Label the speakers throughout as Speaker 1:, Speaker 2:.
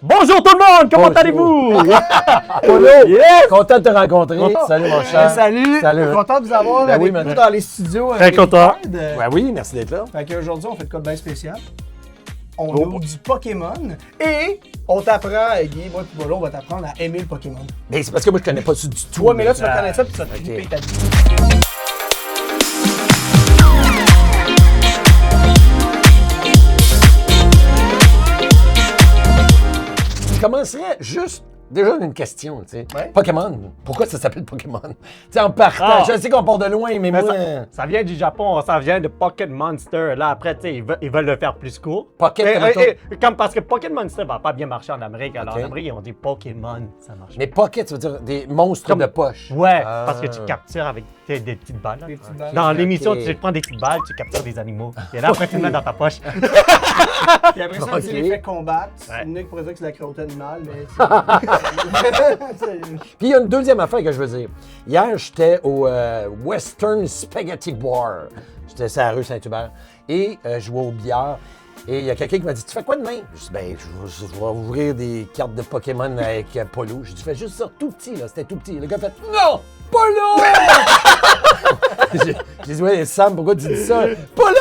Speaker 1: Bonjour tout le monde, comment allez-vous?
Speaker 2: Polo,
Speaker 1: Yes!
Speaker 2: content de te rencontrer. Salut mon cher.
Speaker 3: Salut!
Speaker 2: Salut.
Speaker 3: Content de vous avoir
Speaker 2: Ben
Speaker 3: avec
Speaker 2: oui,
Speaker 3: nous
Speaker 2: madame.
Speaker 3: dans les studios.
Speaker 1: Très content.
Speaker 2: Ben oui, merci d'être là.
Speaker 3: Fait qu'aujourd'hui, on fait de quoi de bien spécial. On
Speaker 2: Oh.
Speaker 3: ouvre du Pokémon et on t'apprend, Guy, moi et Polo, on va t'apprendre à aimer le Pokémon.
Speaker 2: Mais c'est parce que moi je connais pas ça du tout.
Speaker 3: Toi, mais là, tu vas connaître ça puis tu vas te
Speaker 2: ok.
Speaker 3: flipper ta vie.
Speaker 2: Je commencerais juste déjà une question, tu sais.
Speaker 3: Ouais.
Speaker 2: Pokémon, pourquoi ça s'appelle Pokémon? Tu sais, en partant,
Speaker 1: Ah.
Speaker 2: je sais qu'on part de loin, mais
Speaker 1: Mais
Speaker 2: moi...
Speaker 1: ça vient du Japon, ça vient de Pocket Monster. Là, après, tu sais, ils veulent le faire plus court.
Speaker 2: Pocket,
Speaker 1: Comme parce que Pocket Monster va pas bien marcher en Amérique. Alors
Speaker 2: Ok.
Speaker 1: en Amérique, ils ont dit Pokémon, ça marche.
Speaker 2: Mais Pocket, ça veut dire des monstres
Speaker 1: Comme-
Speaker 2: de poche.
Speaker 1: Ouais,
Speaker 2: Ah.
Speaker 1: parce que tu captures avec des petites balles. là.
Speaker 3: Des petites balles.
Speaker 1: Dans l'émission,
Speaker 2: Ok.
Speaker 1: tu prends des petites balles, tu captures des animaux. Et là, après, tu le mets dans ta poche.
Speaker 3: Puis après ça,
Speaker 2: Ok.
Speaker 3: c'est l'effet combat.
Speaker 1: Ouais.
Speaker 3: Nick pourrait dire que c'est la cruauté animale, mais c'est...
Speaker 2: Puis il y a une deuxième affaire que je veux dire. Hier, j'étais au Western Spaghetti Bar. J'étais sur la rue Saint-Hubert. Et je jouais au billard. Et il y a quelqu'un qui m'a dit, tu fais quoi demain? Je dis, ben, je vais ouvrir des cartes de Pokémon avec Polo. J'ai dit, fais juste ça, tout petit, là. C'était tout petit. Le gars fait, non! Polo! J'ai dit, ouais, Sam, pourquoi tu dis ça? Polo,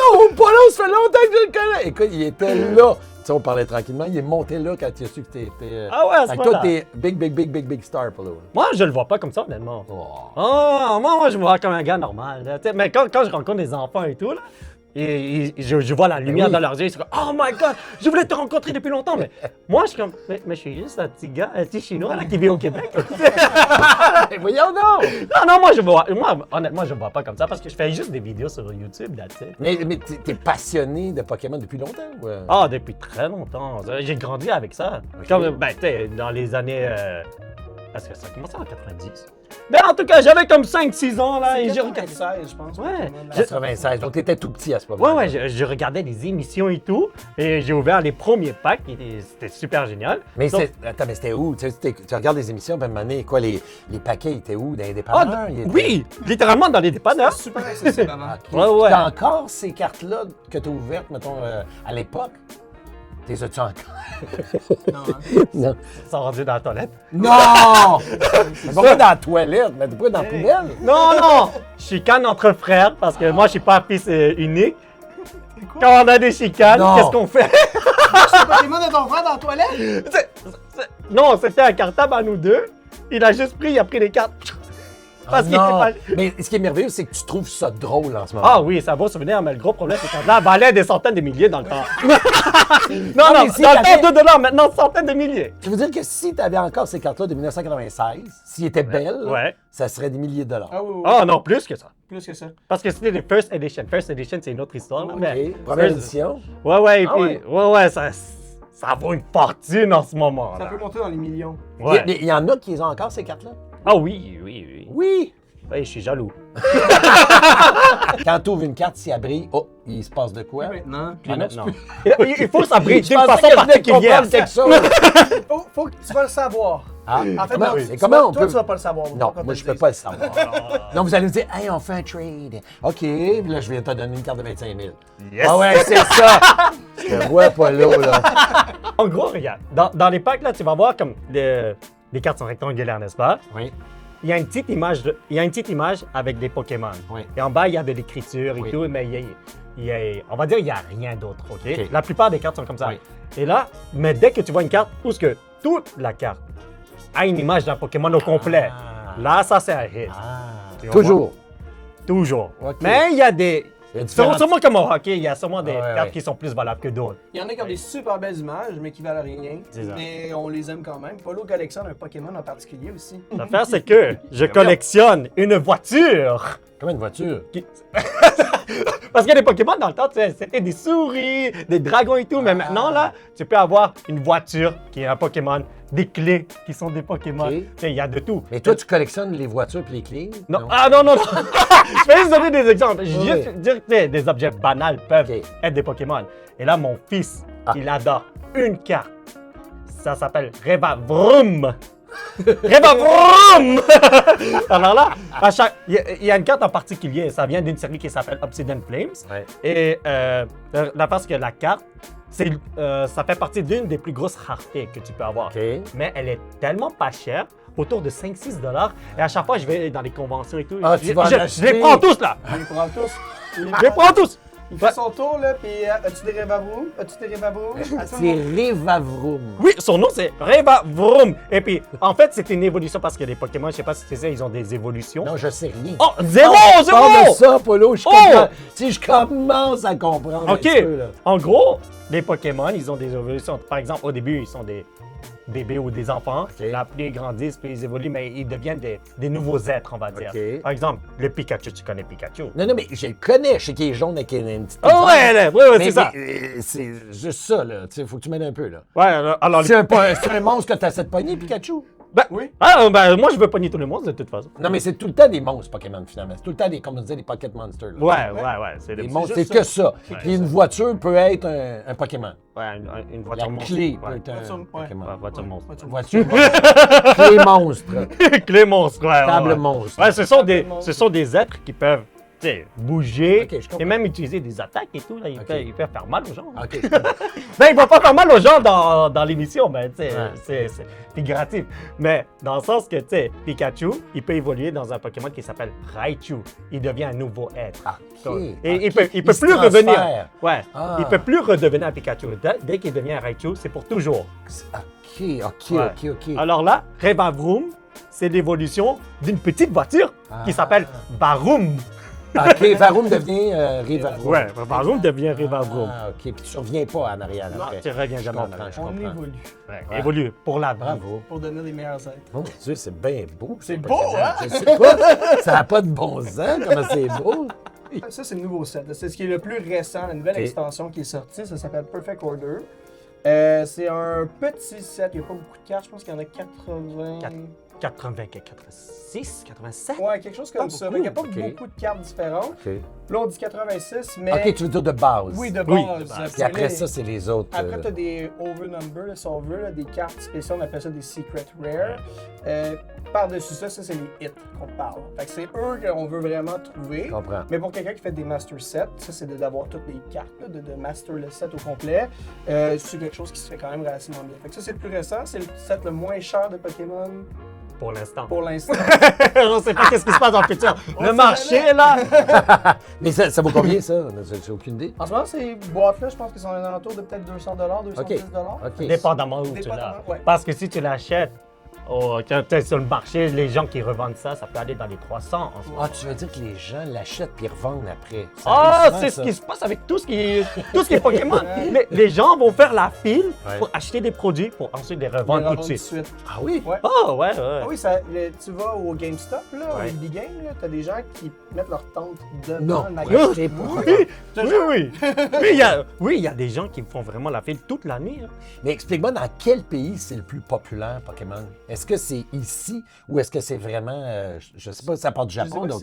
Speaker 2: ça fait longtemps que je le connais. Écoute, il était là. Tu sais, on parlait tranquillement. Il est monté là quand il a su que t'étais.
Speaker 1: Ah ouais, à ce
Speaker 2: Fait que toi,
Speaker 1: point-là.
Speaker 2: t'es big star, Polo.
Speaker 1: Moi, je le vois pas comme ça, honnêtement.
Speaker 2: Oh.
Speaker 1: Oh, moi, je me vois comme un gars normal. Là. Tu sais, mais quand je rencontre des enfants et tout, là, je vois la lumière
Speaker 2: oui.
Speaker 1: dans leurs yeux, ils sont comme « Oh my God, je voulais te rencontrer depuis longtemps! » Mais moi, je suis comme « Mais je suis juste un petit gars, un petit Chinois là, qui vit au Québec. »
Speaker 2: Mais voyons donc!
Speaker 1: Non, moi, honnêtement, je me vois pas comme ça parce que je fais juste des vidéos sur YouTube, that's it.
Speaker 2: Mais t'es passionné de Pokémon depuis longtemps? Ou...
Speaker 1: Ah, depuis très longtemps. J'ai grandi avec ça. Comme, ben, tu sais, dans les années... Parce que ça a commencé en 90. Mais en tout cas, j'avais comme 5-6 ans, là, et j'ai regardé...
Speaker 3: 96, je pense.
Speaker 1: Ouais.
Speaker 3: Pokémon.
Speaker 2: 96, donc t'étais tout petit à ce moment-là.
Speaker 1: Ouais, je regardais des émissions et tout, et j'ai ouvert les premiers packs, et c'était super génial.
Speaker 2: Mais,
Speaker 1: Donc-
Speaker 2: attends, mais c'était où? Tu regardes les émissions, puis à un moment donné, quoi, les paquets étaient où? Dans les
Speaker 1: Ah,
Speaker 2: dépanneurs? Ils étaient-
Speaker 1: oui, littéralement dans les dépanneurs.
Speaker 3: Super accessible avant.
Speaker 2: Ok.
Speaker 1: Ouais, ouais.
Speaker 2: T'as encore ces cartes-là que t'as ouvertes, mettons, à l'époque? T'es as-tu encore?
Speaker 3: Non, hein.
Speaker 2: Non.
Speaker 1: Ils sont rendus dans la toilette.
Speaker 2: Non! Mais pas dans la toilette, mais pas dans la poubelle.
Speaker 1: Non! Chicane entre frères, parce que moi, je suis pas fils unique. Quand on a des chicanes,
Speaker 2: Non.
Speaker 1: qu'est-ce qu'on fait?
Speaker 3: C'est Pokémon de ton frère dans la toilette?
Speaker 1: Non, c'était un cartable à nous deux. Il a juste pris, il a pris les cartes. Parce qu'il était
Speaker 2: Non.
Speaker 1: pas...
Speaker 2: Mais ce qui est merveilleux, c'est que tu trouves ça drôle en ce moment.
Speaker 1: Ah oui, c'est un beau souvenir, mais le gros problème, c'est qu'on en valait des centaines de milliers dans le temps. non,
Speaker 2: mais
Speaker 1: dans
Speaker 2: si
Speaker 1: le
Speaker 2: t'avais-
Speaker 1: temps, 2 $, maintenant, centaines de milliers.
Speaker 2: Ça veut dire que si t'avais encore ces cartes-là de 1996, s'ils étaient belles,
Speaker 1: Ouais.
Speaker 2: ça serait des milliers de dollars.
Speaker 3: Ah oui, oui.
Speaker 1: Ah non, plus que ça.
Speaker 3: Plus que ça.
Speaker 1: Parce que c'était les First Edition. First Edition, c'est une autre histoire. là, mais
Speaker 2: OK. Première
Speaker 1: First-
Speaker 2: édition.
Speaker 1: Ouais, et
Speaker 2: Ah
Speaker 1: puis, ouais, ça vaut une fortune en ce moment.
Speaker 3: Ça
Speaker 1: là.
Speaker 3: peut monter dans les millions.
Speaker 1: Ouais.
Speaker 2: Il y en a qui ont encore ces cartes-là?
Speaker 1: Ah oui.
Speaker 2: Oui!
Speaker 1: Oui, je suis jaloux.
Speaker 2: Quand tu ouvres une carte, si elle brille, oh, il se passe de quoi?
Speaker 3: Maintenant.
Speaker 1: Ah,
Speaker 2: non,
Speaker 1: non. Il faut s'abriter d'une
Speaker 2: Je pensais
Speaker 1: façon
Speaker 2: que je venais de
Speaker 1: particulière.
Speaker 2: comprendre quelque chose.
Speaker 3: Faut que tu vas le savoir.
Speaker 2: Ah,
Speaker 3: En fait,
Speaker 2: comment,
Speaker 3: non,
Speaker 2: et
Speaker 3: tu
Speaker 2: comment
Speaker 3: vas-
Speaker 2: on
Speaker 3: toi,
Speaker 2: peut...
Speaker 3: tu vas pas le savoir.
Speaker 2: Non, moi, je peux pas le savoir. Non, vous allez me dire, hey, on fait un trade. OK, puis là, je viens te donner une carte de 25 000.
Speaker 1: Yes.
Speaker 2: Ah ouais, c'est ça! Je te vois pas là.
Speaker 1: En gros, regarde, dans les packs, là, tu vas voir comme les cartes sont rectangulaires, n'est-ce pas?
Speaker 2: Oui.
Speaker 1: Il y a une petite image avec des Pokémon.
Speaker 2: Oui.
Speaker 1: Et en bas, il y a de l'écriture et
Speaker 2: Oui.
Speaker 1: tout, mais on va dire il n'y a rien d'autre, OK?
Speaker 2: OK.
Speaker 1: La plupart des cartes sont comme ça.
Speaker 2: Oui.
Speaker 1: Et là, mais dès que tu vois une carte où ce que toute la carte a une image d'un Pokémon au complet,
Speaker 2: Ah.
Speaker 1: là, ça, c'est un hit. Tu comprends?
Speaker 2: Toujours.
Speaker 1: Toujours.
Speaker 2: OK.
Speaker 1: Mais il y a des...
Speaker 2: Il y a différentes-
Speaker 1: Sûrement comme au hockey, il y a sûrement des
Speaker 2: Ouais,
Speaker 1: cartes
Speaker 2: ouais.
Speaker 1: qui sont plus valables que d'autres.
Speaker 3: Il y en a qui ont des super belles images, mais qui valent rien.
Speaker 1: C'est ça.
Speaker 3: Mais on les aime quand même. Polo collectionne un Pokémon en particulier aussi.
Speaker 1: L'affaire, c'est que je collectionne une voiture.
Speaker 2: Comme une voiture.
Speaker 1: Parce que les Pokémon, dans le temps, tu sais, c'était des souris, des dragons et tout. Mais maintenant, là, tu peux avoir une voiture qui est un Pokémon, des clés qui sont des Pokémon.
Speaker 2: Ok.
Speaker 1: Tu sais, il y a de tout.
Speaker 2: Mais toi, tu collectionnes les voitures et les clés?
Speaker 1: Non. Ah non. Je vais juste donner des exemples. Je
Speaker 2: Oui.
Speaker 1: veux dire que des objets banals peuvent
Speaker 2: Ok.
Speaker 1: être des Pokémon. Et là, mon fils,
Speaker 2: Ah.
Speaker 1: il adore une carte. Ça s'appelle Revavroom. Revavroom! Alors là, il y a une carte en particulier. Ça vient d'une série qui s'appelle Obsidian Flames.
Speaker 2: Ouais.
Speaker 1: Et l'affaire, c'est que la carte, ça fait partie d'une des plus grosses raretés que tu peux avoir.
Speaker 2: OK.
Speaker 1: Mais elle est tellement pas chère, autour de 5-6 $. Et à chaque fois, je vais dans les conventions et tout.
Speaker 2: Ah, tu vas en
Speaker 1: je
Speaker 2: acheter?
Speaker 1: les prends tous, là!
Speaker 3: Il les prend tous.
Speaker 1: Je les prends tous!
Speaker 3: Il fait son tour, là, puis as-tu des Revavroom? As-tu des Revavroom?
Speaker 2: C'est Revavroom.
Speaker 1: Oui, son nom, c'est Revavroom. Et puis, en fait, c'est une évolution parce que les Pokémon, je sais pas si tu sais, ils ont des évolutions.
Speaker 2: Non, je sais rien.
Speaker 1: Oh, zéro!
Speaker 2: Parle de ça, Polo.
Speaker 1: Oh!
Speaker 2: Si je commence à comprendre
Speaker 1: OK.
Speaker 2: un petit peu, là.
Speaker 1: En gros, les Pokémon, ils ont des évolutions. Par exemple, au début, ils sont des bébés ou des enfants.
Speaker 2: OK.
Speaker 1: Là, plus ils grandissent, plus ils évoluent, mais ils deviennent des nouveaux êtres, on va dire.
Speaker 2: OK.
Speaker 1: Par exemple, le Pikachu, tu connais Pikachu?
Speaker 2: Non, mais je le connais. Je sais qu'il est jaune avec une petite...
Speaker 1: Oh ouais, là, ouais,
Speaker 2: Mais
Speaker 1: c'est ça.
Speaker 2: C'est juste ça, là. Tu sais, faut que tu m'aides un peu, là.
Speaker 1: Ouais, alors
Speaker 2: C'est un monstre que t'as cette poignée, Pikachu?
Speaker 1: ben,
Speaker 3: Oui.
Speaker 1: moi, je veux pogner tous les monstres, de toute façon.
Speaker 2: Non, mais c'est tout le temps des monstres Pokémon, finalement. C'est tout le temps des, comme on disait, des Pocket Monsters. là.
Speaker 1: Ouais, c'est
Speaker 2: Des
Speaker 1: des
Speaker 2: monstres,
Speaker 3: juste
Speaker 2: c'est que ça.
Speaker 3: C'est
Speaker 2: Puis une voiture peut être un Pokémon.
Speaker 1: Ouais, une
Speaker 2: La
Speaker 1: voiture monstre.
Speaker 2: clé peut
Speaker 1: Ouais.
Speaker 2: être un
Speaker 3: Voiture, ouais.
Speaker 2: Pokémon.
Speaker 1: Ouais, voiture monstre.
Speaker 2: Voiture monstre. Clé monstre.
Speaker 1: Clé monstre, ouais.
Speaker 2: Table
Speaker 1: ouais.
Speaker 2: monstre.
Speaker 1: Ouais,
Speaker 3: Table monstre.
Speaker 1: ce sont des êtres qui peuvent, tu sais, bouger
Speaker 2: Ok, je comprends.
Speaker 1: et même utiliser des attaques et tout. Là, ils,
Speaker 2: Ok.
Speaker 1: peuvent, faire mal aux gens.
Speaker 2: OK.
Speaker 1: Ben, ils vont pas faire mal aux gens dans l'émission, mais tu sais,
Speaker 2: Ouais.
Speaker 1: c'est figuratif. Mais dans le sens que, tu sais, Pikachu, il peut évoluer dans un Pokémon qui s'appelle Raichu. Il devient un nouveau être.
Speaker 2: OK.
Speaker 1: Et
Speaker 2: OK.
Speaker 1: il peut
Speaker 2: se
Speaker 1: plus
Speaker 2: transfère.
Speaker 1: revenir. Ouais.
Speaker 2: Ah.
Speaker 1: Il peut plus redevenir un Pikachu. Dès qu'il devient un Raichu, c'est pour toujours.
Speaker 2: OK, OK,
Speaker 1: Ouais.
Speaker 2: OK.
Speaker 1: Alors là, Revavroom, c'est l'évolution d'une petite voiture qui s'appelle Varoom.
Speaker 2: OK, Varoom devient Revavroom.
Speaker 1: Ouais, Revavroom devient Revavroom.
Speaker 2: Ah, OK. Puis tu reviens pas en arrière après.
Speaker 1: Tu reviens jamais en
Speaker 2: comprends,
Speaker 1: arrière.
Speaker 2: je
Speaker 3: On
Speaker 2: comprends.
Speaker 3: évolue
Speaker 1: Ouais,
Speaker 2: Ouais.
Speaker 1: évolue pour la vie.
Speaker 2: Bravo.
Speaker 3: pour devenir les meilleurs êtres.
Speaker 2: Mon Dieu, c'est bien beau.
Speaker 3: C'est
Speaker 2: ça,
Speaker 3: beau,
Speaker 2: Pokémon.
Speaker 3: hein?
Speaker 2: Je sais pas. Ça n'a pas de bon sens, comment c'est beau.
Speaker 3: Ça, c'est le nouveau set. là. C'est ce qui est le plus récent, la nouvelle
Speaker 2: Ok.
Speaker 3: extension qui est sortie. Ça s'appelle Perfect Order. C'est un petit set. Il n'y a pas beaucoup de cartes. Je pense qu'il y en a 80.
Speaker 1: 86, 87?
Speaker 3: Ouais, quelque chose comme
Speaker 1: Pas
Speaker 3: ça.
Speaker 1: beaucoup.
Speaker 3: Mais il n'y a pas
Speaker 2: Ok.
Speaker 3: beaucoup de cartes différentes.
Speaker 2: OK.
Speaker 3: Là, on dit 86, mais.
Speaker 2: OK, tu veux dire de base.
Speaker 3: Oui, de
Speaker 1: Oui,
Speaker 3: base.
Speaker 1: de base.
Speaker 2: Puis après ça, c'est les autres.
Speaker 3: Après, tu as des overnumber, là, si on veut, là, des cartes spéciales, on appelle ça des secret rare. Par-dessus ça, c'est les hits qu'on parle. Fait que c'est eux qu'on veut vraiment trouver.
Speaker 2: Je comprends.
Speaker 3: Mais pour quelqu'un qui fait des master sets, ça c'est d'avoir toutes les cartes, là, de master le set au complet. C'est quelque chose qui se fait quand même relativement bien. Fait que ça c'est le plus récent, c'est le set le moins cher de Pokémon
Speaker 1: Pour l'instant.
Speaker 3: pour l'instant.
Speaker 1: On sait pas qu'est-ce qui se passe dans le futur.
Speaker 3: On
Speaker 1: Le
Speaker 3: sait
Speaker 1: marché, là!
Speaker 2: Mais ça vaut combien, ça? J'ai aucune idée.
Speaker 3: En ce moment, ces boîtes-là, je pense qu'ils sont à l'entour de peut-être 200 210
Speaker 2: OK.
Speaker 1: Dépendamment où tu
Speaker 3: Dépendamment,
Speaker 1: l'as.
Speaker 3: ouais.
Speaker 1: Parce que si tu l'achètes quand tu es sur le marché, les gens qui revendent ça, ça peut aller dans les 300 en ce moment.
Speaker 2: Ah, tu veux dire que les gens l'achètent puis revendent après? Ça
Speaker 1: Ah,
Speaker 2: arrive souvent,
Speaker 1: c'est
Speaker 2: ça.
Speaker 1: ce qui se passe avec tout ce qui est Pokémon. Les gens vont faire la file
Speaker 2: Ouais.
Speaker 1: pour acheter des produits pour ensuite les
Speaker 3: On les
Speaker 1: revendre tout
Speaker 3: revend
Speaker 1: de
Speaker 3: tout de
Speaker 1: suite.
Speaker 3: suite.
Speaker 2: Ah oui?
Speaker 3: Ouais.
Speaker 1: Oh, ouais, ouais.
Speaker 3: Ah oui, tu vas au GameStop, là,
Speaker 1: Ouais.
Speaker 3: au Big Game, t'as des gens qui mettent leur tente devant
Speaker 2: Non.
Speaker 3: le magasin.
Speaker 2: acheter pour-
Speaker 1: Oui. Oui, il y a des gens qui font vraiment la file toute l'année. Hein.
Speaker 2: Mais explique-moi, dans quel pays c'est le plus populaire, Pokémon? Est-ce que c'est ici ou est-ce que c'est vraiment, je sais pas, ça part du
Speaker 3: Je sais
Speaker 2: Japon,
Speaker 3: pas,
Speaker 2: donc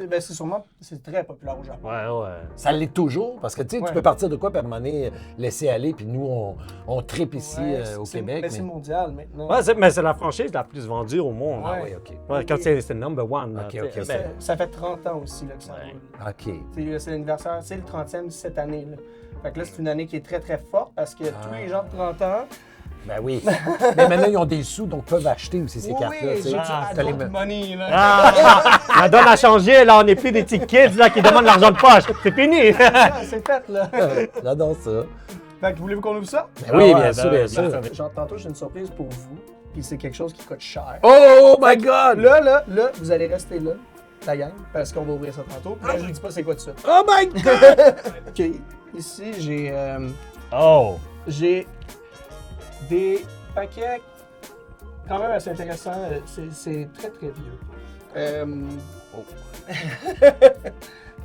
Speaker 3: c'est très populaire au Japon.
Speaker 1: Ouais.
Speaker 2: ça l'est toujours? Parce que tu sais,
Speaker 3: Ouais.
Speaker 2: tu peux partir de quoi, puis à un moment donné, laisser aller, puis nous, on tripe ici
Speaker 3: Ouais,
Speaker 2: au
Speaker 3: c'est-
Speaker 2: Québec.
Speaker 3: mais c'est mondial maintenant.
Speaker 1: Ouais, mais c'est la franchise la plus vendue au monde.
Speaker 2: Ah
Speaker 3: Ouais.
Speaker 2: oui, OK.
Speaker 1: Ouais, quand c'est le number one. là,
Speaker 2: Ok,
Speaker 1: tu sais,
Speaker 2: ok,
Speaker 1: ben,
Speaker 2: c'est-
Speaker 3: Ça fait 30 ans aussi là, que ça
Speaker 1: Ouais.
Speaker 3: roule.
Speaker 2: OK.
Speaker 3: C'est l'anniversaire, c'est le 30e cette année. Là. Fait que là, c'est une année qui est très très forte parce que tous les gens de 30 ans.
Speaker 2: Ben oui. Mais maintenant, ils ont des sous, donc peuvent acheter aussi ces cartes-là. tu sais.
Speaker 3: j'ai
Speaker 2: T'as les-
Speaker 3: adult money. Là.
Speaker 1: Ah, la donne a changé, là, on n'est plus des petits kids là, qui demandent l'argent de poche. C'est fini.
Speaker 3: Ah, c'est fait là.
Speaker 2: J'adore ça.
Speaker 3: Fait que voulez-vous qu'on ouvre ça?
Speaker 2: Ben oui,
Speaker 1: ouais,
Speaker 2: bien sûr, bien sûr.
Speaker 3: Genre, tantôt, j'ai une surprise pour vous. Puis c'est quelque chose qui coûte cher.
Speaker 2: Oh my God!
Speaker 3: Là, vous allez rester là, la gang, parce qu'on va ouvrir ça tantôt. Puis là, je vous dis pas c'est quoi tout ça.
Speaker 2: Oh my God!
Speaker 3: OK. Ici,
Speaker 1: Oh.
Speaker 3: j'ai des paquets quand même assez intéressants. C'est très, très vieux.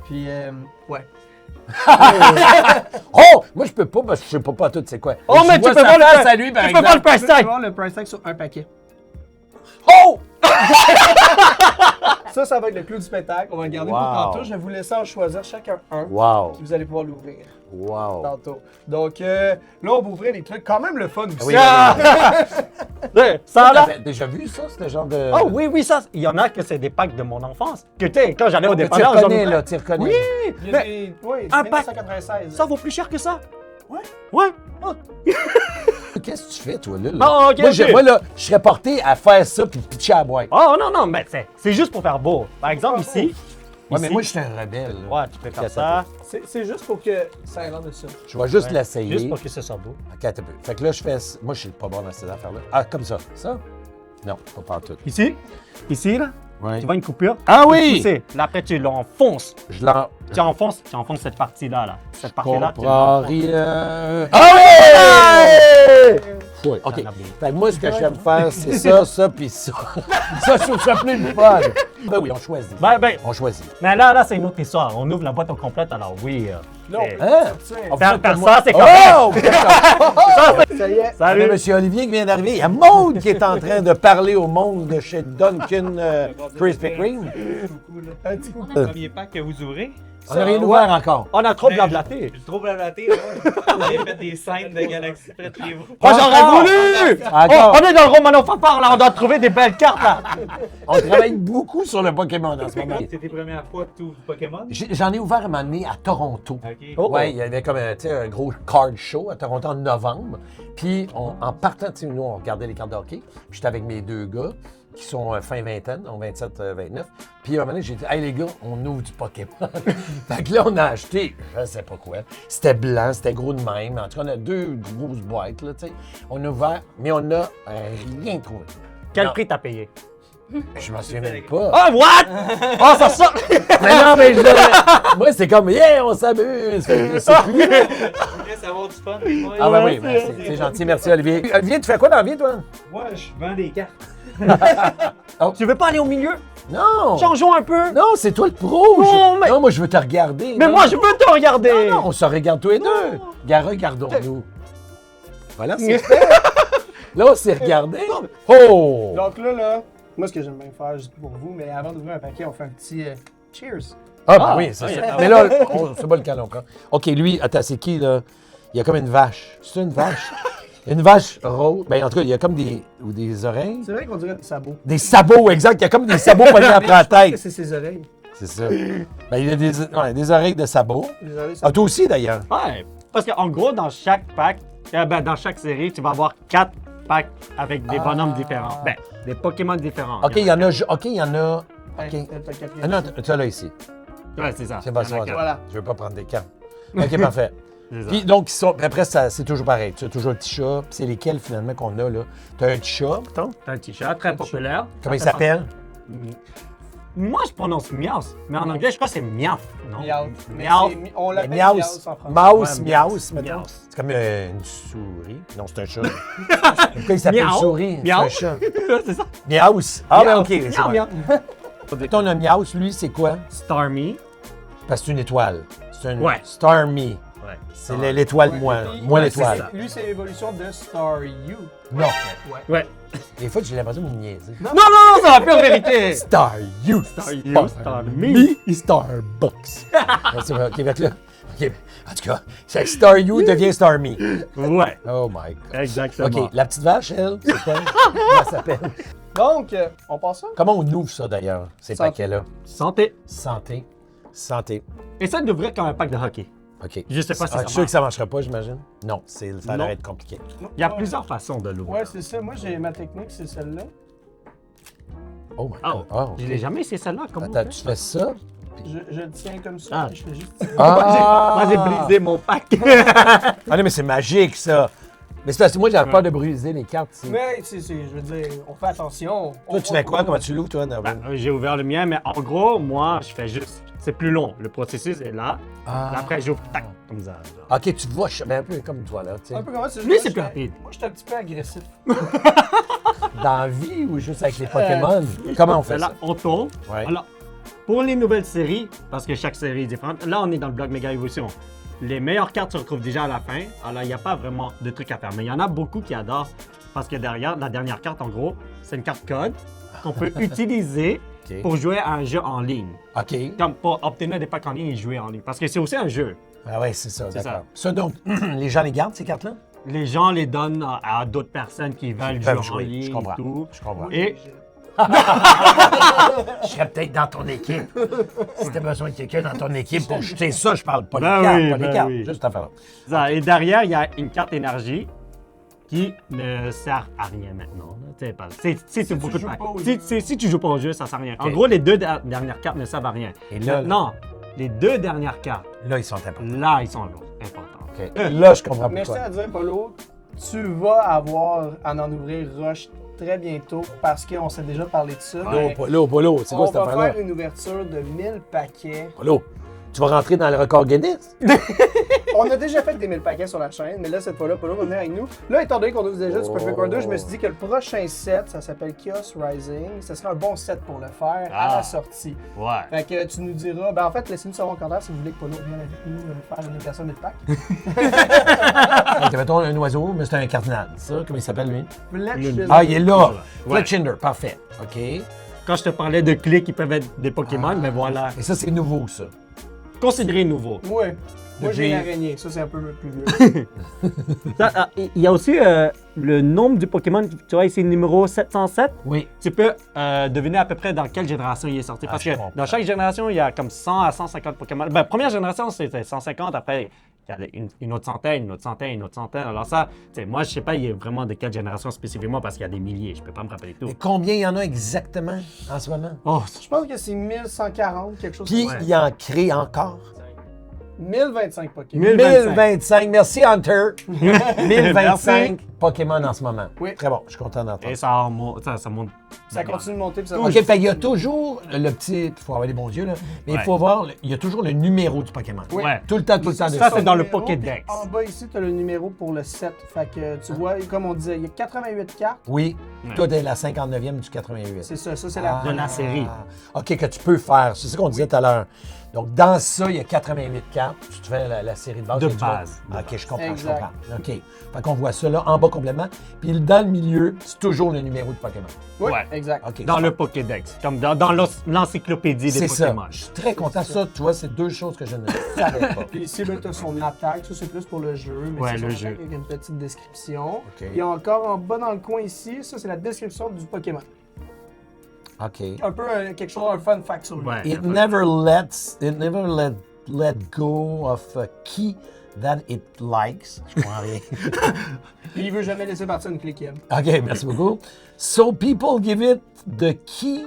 Speaker 3: Puis, ouais.
Speaker 2: Oh! Moi, je peux pas parce que je sais pas tout c'est quoi.
Speaker 1: Oh,
Speaker 2: Je
Speaker 1: mais tu
Speaker 2: vois
Speaker 1: peux
Speaker 2: sa
Speaker 1: pas le
Speaker 2: face
Speaker 1: faire.
Speaker 2: à lui, par
Speaker 1: Tu peux pas
Speaker 2: exemple.
Speaker 1: le price
Speaker 3: Tu
Speaker 1: tag.
Speaker 3: vois le price tag sur un paquet.
Speaker 2: Oh!
Speaker 3: Ça va être le clou du spectacle. On va le garder
Speaker 2: Wow.
Speaker 3: pour tantôt. Je vais vous laisser en choisir chacun un.
Speaker 2: Wow!
Speaker 3: Puis vous allez pouvoir l'ouvrir
Speaker 2: Wow!
Speaker 3: tantôt. Donc, là, on va ouvrir des trucs quand même le fun aussi.
Speaker 2: Oui,
Speaker 1: Ouais, ça là.
Speaker 2: T'avais déjà vu ça, ce genre de...
Speaker 1: Oh oui, ça. Il y en a que c'est des packs de mon enfance. Que tu sais, quand j'allais au
Speaker 2: Tu
Speaker 1: dépanneur,
Speaker 2: reconnais, là, tu reconnais.
Speaker 1: Oui,
Speaker 3: Il y a
Speaker 1: mais
Speaker 3: des... Oui,
Speaker 1: un
Speaker 3: 1996.
Speaker 1: ça vaut plus cher que ça. Ouais.
Speaker 2: Qu'est-ce que tu fais, toi, là?
Speaker 1: Ah, ok, ok.
Speaker 2: Moi, là, je serais porté à faire ça puis pitcher à la boîte.
Speaker 1: Oh non, non, mais c'est juste pour faire beau. Par exemple, ici.
Speaker 2: Ouais, mais
Speaker 1: ici-
Speaker 2: moi, je suis un rebelle. là.
Speaker 1: Ouais, tu peux faire ça.
Speaker 3: C'est juste pour que ça ait l'air de ça.
Speaker 2: Je vais juste
Speaker 1: Ouais.
Speaker 2: l'essayer.
Speaker 1: Juste pour que ce soit beau.
Speaker 2: Ok, attends un peu. Fait que là, je fais. Moi, je suis pas bon dans ces affaires-là. Ah, comme ça. Ça? Non, pas partout.
Speaker 1: Ici, là,
Speaker 2: Ouais.
Speaker 1: tu vois une coupure.
Speaker 2: Ah
Speaker 1: Tu
Speaker 2: oui!
Speaker 1: sais, là, après, tu l'enfonces.
Speaker 2: Je l'en.
Speaker 1: Tu enfonces cette partie-là. Là. Cette partie-là, tu
Speaker 2: comprends
Speaker 1: l'enfonces.
Speaker 2: rien. Ah oui! Ouais, OK.
Speaker 1: Ah, oui.
Speaker 2: Fait que moi, ce que j'aime faire, c'est ça, ça, puis ça. Ça, je trouve ça plus le fun. Ben oui, on choisit.
Speaker 1: Ben,
Speaker 2: On choisit.
Speaker 1: mais là, c'est une autre histoire. On ouvre la boîte au complète, alors oui.
Speaker 3: Là,
Speaker 1: c'est-
Speaker 3: on
Speaker 2: Hein?
Speaker 3: sortir.
Speaker 2: On
Speaker 1: Faire
Speaker 2: fait comme
Speaker 1: ça, c'est
Speaker 2: Oh!
Speaker 3: Ça y est.
Speaker 2: Il y
Speaker 1: Salut.
Speaker 2: a M. Olivier qui vient d'arriver. Il y a Maude qui est en train de parler au monde de chez Duncan Krispy Kreme.
Speaker 3: Un petit coup.
Speaker 4: Le premier pack que vous ouvrez.
Speaker 2: On n'a rien ouvert encore.
Speaker 1: On a trop blablaté.
Speaker 4: Je trouve blablaté, là. Vous avez fait des scènes de Galaxy près de chez vous.
Speaker 1: Moi, j'aurais
Speaker 2: Encore?
Speaker 1: voulu!
Speaker 2: Encore?
Speaker 1: Oh, on est dans le Romano Fanfare, là. On doit trouver des belles cartes, là.
Speaker 2: On travaille beaucoup sur le Pokémon en ce moment.
Speaker 4: C'était tes premières fois que tu ouvres Pokémon?
Speaker 2: J'en ai ouvert un moment donné à Toronto.
Speaker 4: Ok.
Speaker 1: Oh.
Speaker 2: Ouais, il y avait comme tu sais, un gros card show à Toronto en novembre. Puis en partant, tu sais, nous, on regardait les cartes de hockey. Puis j'étais avec mes deux gars qui sont fin vingtaine, ont 27, 29. Puis à un moment donné, j'ai dit, hey les gars, on ouvre du Pokémon. Fait que là, on a acheté, je sais pas quoi. C'était blanc, c'était gros de même. En tout cas, on a deux grosses boîtes, là, tu sais. On a ouvert, mais on n'a rien trouvé.
Speaker 1: Quel
Speaker 2: Non.
Speaker 1: prix t'as payé?
Speaker 2: Je m'en souviens même pas.
Speaker 1: Oh, what? Oh, ça sort!
Speaker 2: Mais non, mais moi, c'est comme, yeah, on s'amuse. Fait que c'est plus.
Speaker 4: Je voulais savoir du fun. Moi,
Speaker 2: Ah, oui, c'est gentil. Merci, Olivier. Olivier, tu fais quoi dans la vie, toi?
Speaker 4: moi, je vends des cartes.
Speaker 1: Tu veux pas aller au milieu?
Speaker 2: Non!
Speaker 1: Changeons un peu.
Speaker 2: Non, c'est toi le pro!
Speaker 1: Non, mais-
Speaker 2: Non, moi, je veux te regarder.
Speaker 1: Mais
Speaker 2: Non.
Speaker 1: moi, je veux te regarder.
Speaker 2: Non, on se regarde tous les deux. Gars, regardons-nous. Voilà, c'est fait. Là, on s'est regardé. Oh!
Speaker 3: Donc là, moi, ce que j'aime bien faire, juste pour vous, mais avant d'ouvrir un paquet, on fait un petit cheers.
Speaker 2: Ah, ben
Speaker 1: Ah,
Speaker 2: oui, c'est
Speaker 1: oui,
Speaker 2: ça.
Speaker 1: ah,
Speaker 2: Mais là, c'est pas le canon, quoi. OK, lui, attends, c'est qui, là? Il y a comme une vache. C'est une vache? Une vache rose. Ben, en tout cas, il y a comme des oreilles.
Speaker 3: C'est vrai qu'on dirait des sabots.
Speaker 2: Des sabots, exact. Il y a comme des sabots pognés après la
Speaker 3: Je pense que
Speaker 2: tête.
Speaker 3: c'est ses oreilles.
Speaker 2: C'est ça. Ben, il y a des oreilles de sabots.
Speaker 3: Les oreilles,
Speaker 2: Ah, toi aussi, d'ailleurs.
Speaker 1: Ouais. Parce qu'en gros, dans chaque pack, dans chaque série, tu vas avoir 4 packs avec des bonhommes différents. Ben, des Pokémon différents.
Speaker 2: OK, il y en a. OK, il y en a.
Speaker 3: Ouais,
Speaker 2: OK.
Speaker 3: t'as le quatrième.
Speaker 2: Ah non, tu as là ici.
Speaker 1: Ouais, c'est ça.
Speaker 2: C'est pas
Speaker 1: Il y en a
Speaker 2: ça.
Speaker 1: quatre.
Speaker 3: Voilà.
Speaker 2: Je veux pas prendre des cartes. OK, parfait.
Speaker 1: C'est ça.
Speaker 2: Puis donc, après, c'est toujours pareil. Tu as toujours un petit chat. Puis c'est lesquels, finalement, qu'on a, là? Tu as un petit chat, mettons.
Speaker 1: C'est un t-shirt très populaire.
Speaker 2: Comment il s'appelle?
Speaker 1: Moi, je prononce Miaus, mais en anglais, je crois que c'est Miauf, non?
Speaker 3: Miaou. Mais
Speaker 1: Miaou.
Speaker 3: c'est- On l'appelle
Speaker 2: Miaus.
Speaker 3: Miaus en français.
Speaker 2: Mouse,
Speaker 1: Ouais,
Speaker 2: Miaus, mettons.
Speaker 1: Miaus.
Speaker 2: C'est comme une souris. Non, c'est un chat. Pourquoi il s'appelle
Speaker 1: Miaou.
Speaker 2: souris? C'est
Speaker 1: Miaou.
Speaker 2: un chat.
Speaker 1: c'est ça.
Speaker 2: Miaus. Ah, ben OK. c'est
Speaker 1: Miaou,
Speaker 2: bon.
Speaker 1: miaou.
Speaker 2: Mettons, un Miaus, lui, c'est quoi?
Speaker 1: Starmie.
Speaker 2: Parce que c'est une étoile. C'est une
Speaker 1: Ouais.
Speaker 2: Star Me.
Speaker 1: Ouais.
Speaker 2: C'est l'étoile, moi. Moi,
Speaker 1: Ouais, c'est
Speaker 2: l'étoile.
Speaker 1: ça.
Speaker 3: Lui, c'est l'évolution de Star You.
Speaker 2: Non.
Speaker 1: Ouais.
Speaker 2: Des fois, j'ai l'impression de me niaiser.
Speaker 1: Non, non, non, c'est la pure vérité.
Speaker 2: Star You.
Speaker 1: Star You, Star Me.
Speaker 2: Me. Starbucks. Ah, c'est vrai, OK, fait que là. OK. En tout cas, c'est Star You devient Star Me.
Speaker 1: Ouais.
Speaker 2: Oh my God.
Speaker 1: Exactement.
Speaker 2: OK, la petite vache, elle, c'est quoi? Comment elle s'appelle?
Speaker 3: Donc, on passe ça?
Speaker 2: Comment on ouvre ça, d'ailleurs, ces
Speaker 3: Santé.
Speaker 2: paquets-là?
Speaker 1: Santé.
Speaker 2: Santé. Santé.
Speaker 1: Essaie d'ouvrir comme un pack de hockey.
Speaker 2: OK.
Speaker 1: Je sais pas si
Speaker 2: Ah,
Speaker 1: ça
Speaker 2: tu es sûr que
Speaker 1: marche.
Speaker 2: ça ne marchera pas, j'imagine? Non, ça a l'air
Speaker 1: Non.
Speaker 2: d'être compliqué.
Speaker 1: Il y a plusieurs façons de l'ouvrir.
Speaker 3: Ouais, c'est ça. Moi, j'ai ma technique, c'est celle-là.
Speaker 2: Oh my
Speaker 1: Oh,
Speaker 2: God. Ah, OK.
Speaker 1: je l'ai jamais essayé celle-là. Comment
Speaker 2: Attends, tu fais ça?
Speaker 3: Je le tiens comme ça.
Speaker 1: Ah.
Speaker 3: Je fais juste.
Speaker 2: Ah!
Speaker 1: Moi, j'ai brisé mon pack.
Speaker 2: Ah non, mais c'est magique, ça! Mais c'est parce que moi, j'avais peur de briser les cartes.
Speaker 3: Mais, je veux dire, on fait attention.
Speaker 2: Toi, tu fais quoi? Comment tu l'ouvres, toi, Darwin?
Speaker 1: J'ai ouvert le mien, mais en gros, moi, je fais juste. C'est plus long. Le processus est là.
Speaker 2: Ah.
Speaker 1: Puis après, j'ouvre tac, comme ça.
Speaker 2: OK, tu vois, ben, un peu comme toi, là. Tu sais.
Speaker 3: Un peu comment c'est
Speaker 1: Lui, c'est plus rapide.
Speaker 3: Moi, je suis un petit peu agressif.
Speaker 2: Dans la vie ou juste avec les Pokémon? Comment on fait
Speaker 1: Là,
Speaker 2: ça?
Speaker 1: on tourne.
Speaker 2: Ouais.
Speaker 1: Alors, pour les nouvelles séries, parce que chaque série est différente, là, on est dans le bloc Méga Évolution. Les meilleures cartes se retrouvent déjà à la fin. Alors, il n'y a pas vraiment de trucs à faire. Mais il y en a beaucoup qui adorent parce que derrière, la dernière carte, en gros, c'est une carte code qu'on peut utiliser
Speaker 2: OK.
Speaker 1: pour jouer à un jeu en ligne.
Speaker 2: OK.
Speaker 1: Comme pour obtenir des packs en ligne et jouer en ligne. Parce que c'est aussi un jeu.
Speaker 2: Ah ouais, c'est ça,
Speaker 1: C'est
Speaker 2: d'accord. Ça, donc, les gens les gardent, ces cartes-là?
Speaker 1: Les gens les donnent à d'autres personnes qui veulent
Speaker 2: peuvent
Speaker 1: jouer en
Speaker 2: jouer,
Speaker 1: ligne
Speaker 2: je comprends.
Speaker 1: et tout.
Speaker 2: Je comprends.
Speaker 1: Et
Speaker 2: Je serais peut-être dans ton équipe. Si t'as besoin de quelqu'un dans ton équipe pour jeter ça, je parle pas
Speaker 1: Ben
Speaker 2: les cartes,
Speaker 1: oui,
Speaker 2: pas les
Speaker 1: ben
Speaker 2: cartes.
Speaker 1: oui.
Speaker 2: Juste affaire.
Speaker 1: Ça, et derrière, il y a une carte énergie qui ne sert à rien maintenant. Tu sais, si tu
Speaker 3: joues pas au
Speaker 1: si tu joues pas au jeu, ça sert à rien. En
Speaker 2: Ok.
Speaker 1: gros, les deux dernières cartes ne servent à rien.
Speaker 2: Et là,
Speaker 1: Non, les deux dernières cartes,
Speaker 2: Là, ils sont importants.
Speaker 1: là, ils sont importants.
Speaker 2: OK. Là, je comprends
Speaker 3: Mais je tiens
Speaker 2: pourquoi.
Speaker 3: à dire, Polo, tu vas avoir à en ouvrir Rush très bientôt parce qu'on s'est déjà parlé de ça. mais
Speaker 2: Polo, c'est quoi
Speaker 3: on
Speaker 2: cette
Speaker 3: va
Speaker 2: affaire-là?
Speaker 3: faire une ouverture de 1000 paquets.
Speaker 2: Polo, tu vas rentrer dans le record Guinness?
Speaker 3: On a déjà fait des 1000 paquets sur la chaîne, mais là, cette fois-là, Polo va venir avec nous. Là, étant donné qu'on ouvre déjà du Perfect Order, je me suis dit que le prochain set, ça s'appelle Chaos Rising. Ce serait un bon set pour le faire à la sortie.
Speaker 1: Ouais.
Speaker 3: Fait que tu nous diras, ben en fait, laissez-nous savoir en commentaire si vous voulez que Polo vienne avec nous faire une personne de pack.
Speaker 2: Mettons un oiseau, mais c'est un cardinal. Ça, comment il s'appelle, lui?
Speaker 3: Fletch,
Speaker 2: Ah, il est là.
Speaker 1: Ouais.
Speaker 2: Fletchinder, parfait. OK.
Speaker 1: Quand je te parlais de clés qui peuvent être des Pokémon, ben voilà.
Speaker 2: Et ça, c'est nouveau, ça.
Speaker 1: Considéré nouveau.
Speaker 3: Ouais. Moi, j'ai
Speaker 2: Depuis-
Speaker 3: l'araignée. Ça, c'est un peu plus vieux.
Speaker 1: Il y a aussi le nombre du Pokémon, tu vois ici, numéro 707.
Speaker 2: Oui.
Speaker 1: Tu peux deviner à peu près dans quelle génération il est sorti. Parce
Speaker 2: je
Speaker 1: que
Speaker 2: comprends.
Speaker 1: dans chaque génération, il y a comme 100 à 150 Pokémon. Ben, première génération, c'était 150. Après, il y a une autre centaine, une autre centaine, une autre centaine. Alors ça, tu sais, moi, je sais pas il y a vraiment de quelle génération spécifiquement parce qu'il y a des milliers. Je peux pas me rappeler tout.
Speaker 2: Et combien il y en a exactement en ce moment?
Speaker 1: Oh,
Speaker 3: Je pense que c'est 1140, quelque chose
Speaker 2: Puis,
Speaker 3: comme ça.
Speaker 2: il en crée encore.
Speaker 3: 1025 Pokémon.
Speaker 1: 1025.
Speaker 2: Merci, Hunter. 1025
Speaker 1: Merci.
Speaker 2: Pokémon en ce moment.
Speaker 3: Oui.
Speaker 2: Très bon, je suis content d'entendre.
Speaker 1: et ça monte. Ça monte.
Speaker 3: Ça continue de monter. Puis ça
Speaker 2: OK,
Speaker 3: va.
Speaker 2: fait il y a toujours le petit... Il faut avoir les bons yeux, là. Mais il
Speaker 1: Ouais.
Speaker 2: faut voir, il y a toujours le numéro du Pokémon.
Speaker 3: Oui.
Speaker 1: Ouais.
Speaker 2: Tout le temps dessus.
Speaker 1: Ça, c'est dans le
Speaker 3: Numéro,
Speaker 1: Pokédex.
Speaker 3: puis En bas ici, tu as le numéro pour le 7. Fait que tu vois, comme on disait, il y a 88 cartes.
Speaker 2: Oui. Toi, t'es la 59e du 88.
Speaker 3: C'est ça, c'est la
Speaker 1: De la série.
Speaker 2: OK, que tu peux faire. C'est ça qu'on disait tout à l'heure. Donc, dans ça, il y a 88 cartes. Tu te fais la série de base.
Speaker 1: De
Speaker 2: que tu vois.
Speaker 1: base.
Speaker 2: OK, je comprends,
Speaker 3: Exact.
Speaker 2: je comprends. OK. Fait qu'on voit ça là, en bas complètement. Puis dans le milieu, c'est toujours le numéro de Pokémon.
Speaker 3: Oui,
Speaker 1: Ouais.
Speaker 3: exact.
Speaker 2: OK.
Speaker 1: Dans le Pokédex. Comme dans l'encyclopédie des
Speaker 2: C'est ça.
Speaker 1: Pokémon.
Speaker 2: Je suis très content. Ça, tu vois, c'est deux choses que je ne savais pas.
Speaker 3: Puis ici, ben, tu as son attaque. Ça, c'est plus pour le jeu. Mais
Speaker 1: Ouais,
Speaker 3: c'est son
Speaker 1: le
Speaker 3: attaque
Speaker 1: jeu.
Speaker 3: avec une petite description.
Speaker 2: OK.
Speaker 3: Puis encore en bas dans le coin ici, ça, c'est la description du Pokémon.
Speaker 2: OK.
Speaker 3: Un peu quelque chose, un fun fact sur lui.
Speaker 1: Ouais.
Speaker 2: It never let go of a key that it likes. Je comprends rien.
Speaker 3: Il veut jamais laisser partir une clé qu'il aime.
Speaker 2: OK, merci beaucoup. So people give it the key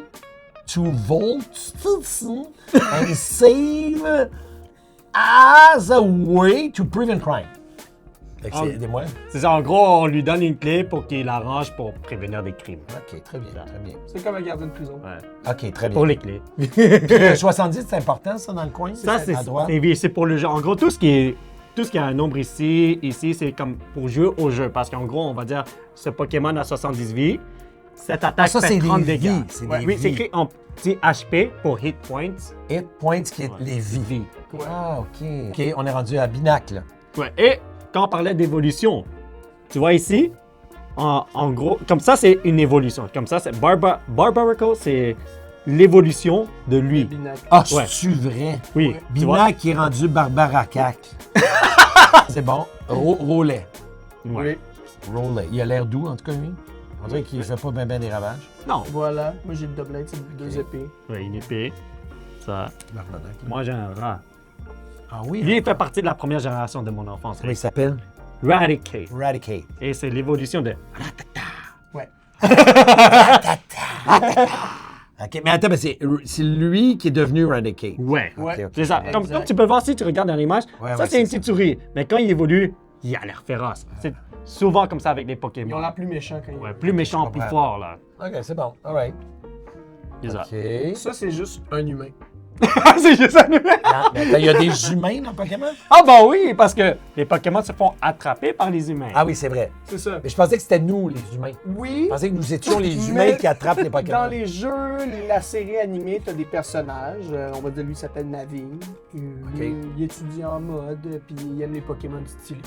Speaker 2: to Volt and save as a way to prevent crime. Fait que c'est- Aidez-moi.
Speaker 1: C'est ça, en gros, on lui donne une clé pour qu'il l'arrange pour prévenir des crimes.
Speaker 2: OK, très bien, très bien.
Speaker 3: C'est comme un gardien de prison.
Speaker 1: Ouais.
Speaker 2: OK, très bien.
Speaker 1: Pour les clés.
Speaker 2: Puis le 70, c'est important, ça, dans le coin?
Speaker 1: Ça, c'est
Speaker 2: à droite?
Speaker 1: c'est pour le jeu. En gros, tout ce qui a un nombre ici, c'est comme pour jouer au jeu. Parce qu'en gros, on va dire, ce Pokémon a 70 vies. Cette attaque
Speaker 2: Ah, ça,
Speaker 1: fait
Speaker 2: c'est
Speaker 1: 30
Speaker 2: des
Speaker 1: dégâts.
Speaker 2: vies, c'est des
Speaker 1: Oui, c'est
Speaker 2: vies.
Speaker 1: écrit en petit HP pour hit points.
Speaker 2: Hit points, qui est les vies. Ah, OK. OK, on est rendu à Binac, là.
Speaker 1: Ouais. Et quand on parlait d'évolution, tu vois ici, en gros, comme ça, c'est une évolution. Comme ça, c'est Barbarico, c'est l'évolution de lui.
Speaker 3: Binac.
Speaker 2: Ah,
Speaker 1: Ouais.
Speaker 2: c'est vrai?
Speaker 1: Oui, tu vois?
Speaker 2: Binac qui est rendu Barbaracac. C'est bon. Rollet.
Speaker 1: Ouais.
Speaker 2: Rollet. Il a l'air doux, en tout cas, lui. On dirait qu'il fait pas bien des ravages.
Speaker 1: Non.
Speaker 3: Voilà. Moi, j'ai le doublette, c'est deux épées.
Speaker 1: Ouais, une épée. Ça.
Speaker 2: Barbarac.
Speaker 1: Moi, j'ai un rat.
Speaker 2: Ah oui?
Speaker 1: Lui, il fait partie de la première génération de mon enfance.
Speaker 2: Comment il s'appelle?
Speaker 1: Raticate.
Speaker 2: Radicate.
Speaker 1: Et c'est l'évolution de.
Speaker 3: Ouais.
Speaker 2: OK, mais attends, mais c'est lui qui est devenu Radicate.
Speaker 1: Ouais.
Speaker 3: Ouais.
Speaker 2: OK.
Speaker 1: C'est ça. Comme tu peux voir si tu regardes dans l'image,
Speaker 2: Ouais,
Speaker 1: ça
Speaker 2: ouais,
Speaker 1: c'est une
Speaker 2: c'est
Speaker 1: petite souris. Mais quand il évolue, il a l'air féroce. C'est souvent comme ça avec les
Speaker 3: Ils ont
Speaker 1: Pokémon.
Speaker 3: l'air plus méchants quand ils.
Speaker 1: Ouais, plus méchant,
Speaker 2: Je
Speaker 1: plus
Speaker 2: comprends.
Speaker 1: fort là.
Speaker 2: OK, c'est bon. All right.
Speaker 1: C'est ça.
Speaker 2: OK.
Speaker 3: Ça, c'est juste un humain.
Speaker 1: c'est juste ça.
Speaker 2: Mais attends, il y a des humains dans Pokémon?
Speaker 1: Ah bah oui, parce que les Pokémon se font attraper par les humains.
Speaker 2: Ah oui, c'est vrai.
Speaker 3: C'est ça.
Speaker 2: Mais je pensais que c'était nous, les humains.
Speaker 3: Oui.
Speaker 2: Je pensais que nous étions les
Speaker 3: Mais
Speaker 2: humains qui attrapent les Pokémon.
Speaker 3: Dans les jeux, la série animée, t'as des personnages. On va dire, lui s'appelle Navi. Il étudie en mode, puis il aime les Pokémon stylés.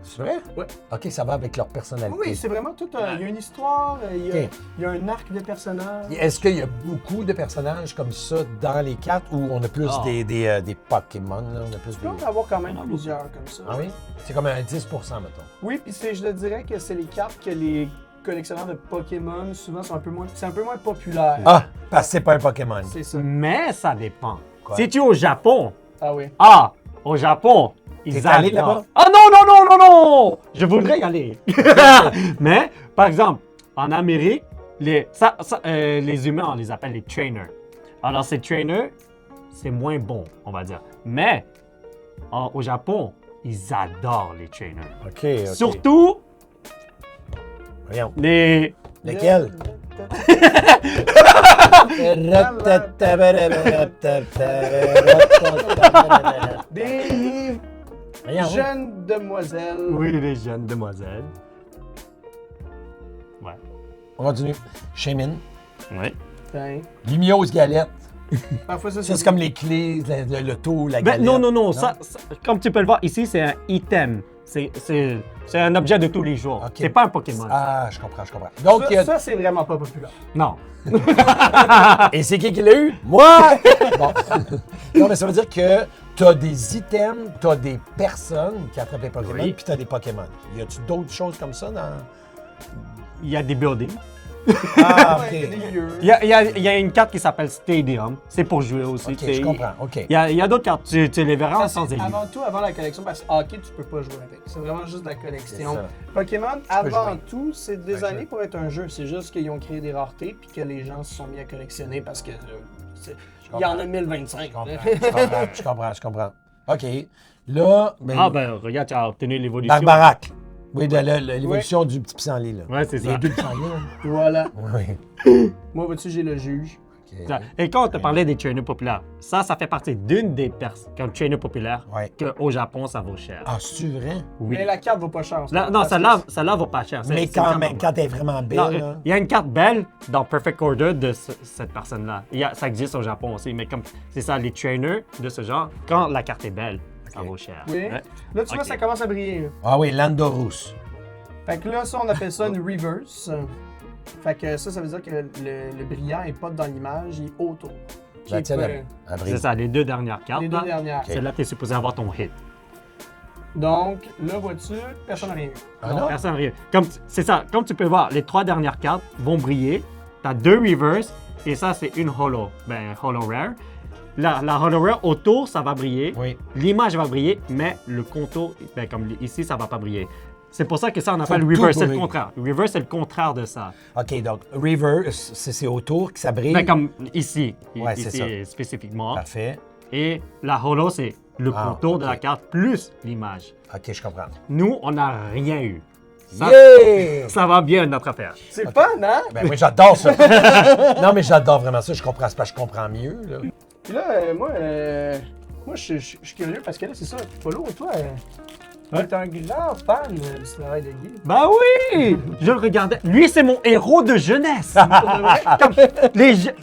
Speaker 2: C'est vrai?
Speaker 3: Ouais.
Speaker 2: OK, ça va avec leur personnalité.
Speaker 3: Oui, c'est vraiment tout. Il y a une histoire,
Speaker 2: Ok.
Speaker 3: il y a un arc de personnages.
Speaker 2: Est-ce qu'il y a beaucoup de personnages comme ça dans les cartes ou on a plus
Speaker 1: Ah.
Speaker 2: des Pokémon? Là, on a plus
Speaker 3: Tu
Speaker 2: des...
Speaker 3: peux en avoir quand même plusieurs comme ça.
Speaker 2: Ah oui? C'est comme un 10 mettons.
Speaker 3: Oui, puis je te dirais que c'est les cartes que les collectionneurs de Pokémon, souvent, c'est un peu moins populaire.
Speaker 2: Ah, parce que c'est pas un Pokémon.
Speaker 3: C'est ça.
Speaker 1: Mais ça dépend.
Speaker 2: Quoi?
Speaker 1: Si tu es au Japon,
Speaker 3: Ah oui.
Speaker 1: au Japon, ils
Speaker 2: T'es allé
Speaker 1: adorent.
Speaker 2: là-bas?
Speaker 1: Ah non! Je voudrais y aller. Mais, par exemple, en Amérique, les humains, on les appelle les trainers. Alors, ces trainers, c'est moins bon, on va dire. Mais, au Japon, ils adorent les trainers.
Speaker 2: OK.
Speaker 1: Surtout
Speaker 2: Voyons.
Speaker 1: les...
Speaker 2: Lequel?
Speaker 3: Des
Speaker 2: Voyons.
Speaker 3: jeunes demoiselles.
Speaker 1: Oui, les jeunes demoiselles. Ouais.
Speaker 2: On continue. Shaymin.
Speaker 1: Ouais.
Speaker 3: Tiens.
Speaker 2: Lumiose galette.
Speaker 3: Parfois, ça,
Speaker 2: Ça, c'est comme les clés, le taux, la galette.
Speaker 1: Ben, non. Ça, comme tu peux le voir, ici, c'est un item. C'est un objet de tous les jours.
Speaker 2: Ok.
Speaker 1: C'est pas un Pokémon.
Speaker 2: Ah, je comprends. Donc, il y a...
Speaker 3: Ça, c'est vraiment pas populaire.
Speaker 1: Non.
Speaker 2: Et c'est qui l'a eu? Moi! Bon. Non, mais ça veut dire que t'as des items, t'as des personnes qui attrapent les Pokémon,
Speaker 1: Oui.
Speaker 2: puis t'as des Pokémon. Y a-tu d'autres choses comme ça dans...
Speaker 1: Il y a des buildings.
Speaker 2: Ah,
Speaker 3: Ouais,
Speaker 2: OK.
Speaker 3: des lieux.
Speaker 1: Il y a une carte qui s'appelle Stadium. C'est pour jouer aussi.
Speaker 2: OK, je comprends. OK.
Speaker 1: Il y a d'autres cartes. Tu les verras
Speaker 3: Ça,
Speaker 1: sans
Speaker 3: c'est
Speaker 1: élire.
Speaker 3: avant tout, avant la collection, parce que hockey, tu peux pas jouer avec. C'est vraiment juste de la
Speaker 2: C'est
Speaker 3: collection.
Speaker 2: ça.
Speaker 3: Pokémon,
Speaker 2: peux
Speaker 3: avant
Speaker 2: jouer.
Speaker 3: tout, c'est
Speaker 2: Un
Speaker 3: designé
Speaker 2: jeu.
Speaker 3: pour être un jeu. C'est juste qu'ils ont créé des raretés puis que les gens se sont mis à collectionner parce que il y en a 1025.
Speaker 2: Je comprends. OK. Là, ben,
Speaker 1: Ah ben, regarde, tu as obtenu l'évolution.
Speaker 2: Barbarac. Oui, de l'évolution du petit pissenlit, là.
Speaker 1: Ouais, c'est ça.
Speaker 2: Les deux pissenlits, là.
Speaker 3: Voilà.
Speaker 2: Oui.
Speaker 3: Moi, vois-tu, j'ai le juge.
Speaker 2: OK.
Speaker 1: Ça. Et quand on te parlait des trainers populaires, ça fait partie d'une des personnes, comme trainer populaire,
Speaker 2: Ouais.
Speaker 1: qu'au Japon, ça vaut cher.
Speaker 2: Ah, c'est-tu vrai?
Speaker 1: Oui.
Speaker 3: Mais la carte vaut pas cher. en ce
Speaker 1: Là,
Speaker 3: moment,
Speaker 1: non,
Speaker 3: parce que
Speaker 1: celle-là vaut pas cher.
Speaker 2: Mais
Speaker 1: C'est une carte
Speaker 2: quand
Speaker 1: normale.
Speaker 2: elle est vraiment belle,
Speaker 1: Non,
Speaker 2: là.
Speaker 1: il y a une carte belle dans Perfect Order de cette personne-là. Ça existe au Japon aussi, mais comme c'est ça, les trainers de ce genre, quand la carte est belle, ça
Speaker 2: Ok.
Speaker 1: vaut cher.
Speaker 3: Oui.
Speaker 1: Ouais.
Speaker 3: Là, tu vois,
Speaker 1: Ok.
Speaker 3: ça commence à briller. là.
Speaker 2: Ah oui, Landorus.
Speaker 3: Fait que là, ça, on appelle ça une reverse. Fait que ça veut dire que le brillant est pas dans l'image, il est autour. Qui
Speaker 2: La
Speaker 3: est
Speaker 2: tienne,
Speaker 3: pas-
Speaker 2: elle
Speaker 1: C'est
Speaker 2: brille.
Speaker 1: ça, les deux dernières cartes.
Speaker 3: les deux
Speaker 1: là.
Speaker 3: dernières.
Speaker 1: Celle-là, tu es supposé avoir ton hit.
Speaker 3: Donc, là, vois-tu, personne n'a rien eu.
Speaker 2: Ah non?
Speaker 1: Personne n'a rien. C'est ça, comme tu peux voir, les trois dernières cartes vont briller. Tu as deux reverse et ça, c'est une holo. Ben, holo rare. La holo rare autour, ça va briller.
Speaker 2: Oui.
Speaker 1: L'image va briller, mais le contour, ben, comme ici, ça va pas briller. C'est pour ça que ça, on appelle
Speaker 2: Faut
Speaker 1: reverse,
Speaker 2: tout
Speaker 1: c'est le
Speaker 2: briller.
Speaker 1: contraire. Reverse, c'est le contraire de ça.
Speaker 2: OK, donc, reverse, c'est autour que ça brille.
Speaker 1: Ben, comme ici,
Speaker 2: Ouais, c'est
Speaker 1: ici spécifiquement.
Speaker 2: Parfait.
Speaker 1: Et la holo, c'est le
Speaker 2: Ah,
Speaker 1: contour de
Speaker 2: ok.
Speaker 1: la carte plus l'image.
Speaker 2: OK, je comprends.
Speaker 1: Nous, on n'a rien eu. Ça,
Speaker 2: Yeah!
Speaker 1: ça va bien, notre affaire.
Speaker 3: C'est fun, hein?
Speaker 2: Ben oui, j'adore ça. Non, mais j'adore vraiment ça. Je comprends, c'est parce que je comprends mieux, là.
Speaker 3: Puis là, moi, je suis curieux parce que là, c'est ça. Polo, toi, t'es un grand fan du travail de Guy.
Speaker 1: Ben oui! Je le regardais. Lui, c'est mon héros de jeunesse. Comme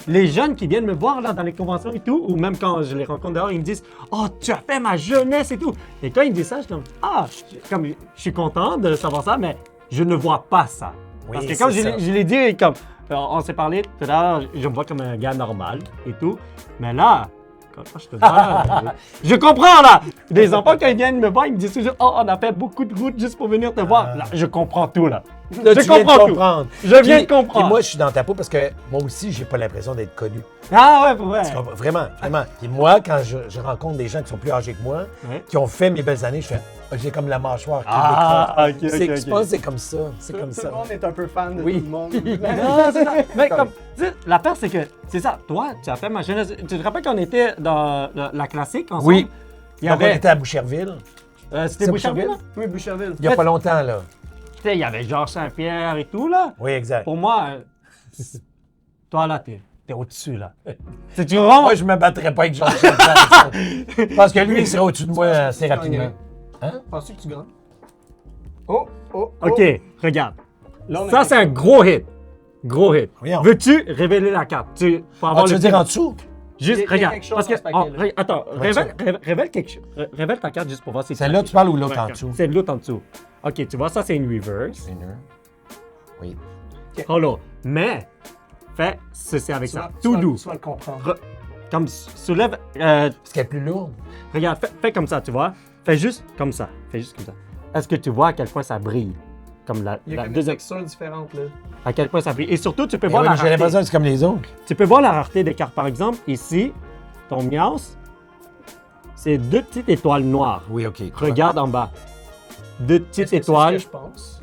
Speaker 1: les jeunes qui viennent me voir là, dans les conventions et tout, ou même quand je les rencontre dehors, ils me disent « Oh, tu as fait ma jeunesse et tout! » Et quand ils me disent ça, je suis comme « Ah, je suis content de savoir ça, mais je ne vois pas ça.
Speaker 2: Oui,
Speaker 1: Parce que comme
Speaker 2: c'est ça.
Speaker 1: je l'ai dit, comme on s'est parlé tout à l'heure, je me vois comme un gars normal et tout, mais là... Quand je te vois, là, je comprends là! Les enfants, quand ils viennent me voir, ils me disent toujours Oh, on a fait beaucoup de routes juste pour venir te voir. Là, je comprends tout là.
Speaker 2: Là,
Speaker 1: je
Speaker 2: tu viens de
Speaker 1: comprends tout.
Speaker 2: comprendre.
Speaker 1: Je viens de comprendre.
Speaker 2: Puis moi, je suis dans ta peau parce que moi aussi, j'ai pas l'impression d'être connu.
Speaker 1: Ah ouais, pour vrai.
Speaker 2: Tu comprends? Vraiment, vraiment. Puis moi, quand je rencontre des gens qui sont plus âgés que moi,
Speaker 1: Ouais.
Speaker 2: qui ont fait mes belles années, je fais j'ai comme la mâchoire qui
Speaker 1: Ah,
Speaker 2: décroche.
Speaker 1: ok,
Speaker 2: C'est-
Speaker 1: ok,
Speaker 2: Je pense que c'est comme ça. C'est comme
Speaker 3: Tout
Speaker 2: ça.
Speaker 3: le monde est un peu fan de
Speaker 2: Oui.
Speaker 3: tout le monde.
Speaker 1: Non, c'est ça. Mais comme, tu sais, l'affaire, c'est que, c'est ça, toi, tu as fait ma jeunesse. Tu te rappelles qu'on était dans la classique ensemble?
Speaker 2: Oui.
Speaker 1: Il y
Speaker 2: Donc, on
Speaker 1: avait.
Speaker 2: était à Boucherville,
Speaker 1: C'était
Speaker 2: c'est
Speaker 1: Boucherville, là?
Speaker 3: Oui, Boucherville.
Speaker 2: il y a pas longtemps, là.
Speaker 1: Tu sais, il y avait Georges Saint-Pierre et tout, là.
Speaker 2: Oui, exact.
Speaker 1: Pour moi, toi, là, t'es au-dessus, là. C'est-tu vraiment?
Speaker 2: Moi, je me battrais pas avec Georges Saint-Pierre. Je pense que lui, il serait au-dessus de moi assez rapidement. Hein?
Speaker 3: Penses-tu que tu gagnes? Oh, oh, oh.
Speaker 1: OK, regarde.
Speaker 3: Là, on a
Speaker 1: Ça, c'est un gros hit. Gros hit.
Speaker 2: Voyons.
Speaker 1: Veux-tu révéler la carte? Pour
Speaker 2: Ah,
Speaker 1: avoir
Speaker 2: tu
Speaker 1: le
Speaker 2: veux dire
Speaker 1: titre.
Speaker 2: en dessous?
Speaker 3: Il
Speaker 1: Juste,
Speaker 3: y a
Speaker 1: regarde.
Speaker 3: quelque chose
Speaker 1: Parce que,
Speaker 3: dans ce paquet-là.
Speaker 1: attends,
Speaker 2: Ouais,
Speaker 1: révèle quelque chose. Révèle ta carte juste pour voir si
Speaker 2: Celle-là, tu parles ou l'autre en
Speaker 1: Ouais,
Speaker 2: dessous?
Speaker 1: C'est l'autre en dessous. OK, tu vois, ça, c'est une reverse.
Speaker 2: Oui.
Speaker 1: Holo. Mais, fais ceci avec
Speaker 3: Tu
Speaker 1: ça.
Speaker 3: vas-
Speaker 1: Tout doux.
Speaker 3: Tu vas le comprendre.
Speaker 1: Comme soulève.
Speaker 2: Est-ce qu'elle est plus lourde?
Speaker 1: Regarde, fais comme ça, tu vois. Fais juste comme ça. Fais juste comme ça. Est-ce que tu vois à quel point ça brille? comme
Speaker 3: Il y a
Speaker 1: la
Speaker 3: comme des
Speaker 1: deuxième.
Speaker 3: textures différentes, là.
Speaker 1: À quel point ça brille. Et surtout, tu peux
Speaker 2: Mais
Speaker 1: voir
Speaker 2: oui,
Speaker 1: la
Speaker 2: mais j'ai
Speaker 1: rareté.
Speaker 2: l'impression que c'est comme les autres.
Speaker 1: Tu peux voir la rareté des cartes. Par exemple, ici, ton Miaus, c'est 2 petites étoiles noires.
Speaker 2: Oui, OK.
Speaker 1: Regarde en bas. 2 petites
Speaker 3: Est-ce que
Speaker 1: étoiles.
Speaker 3: c'est ce que je pense.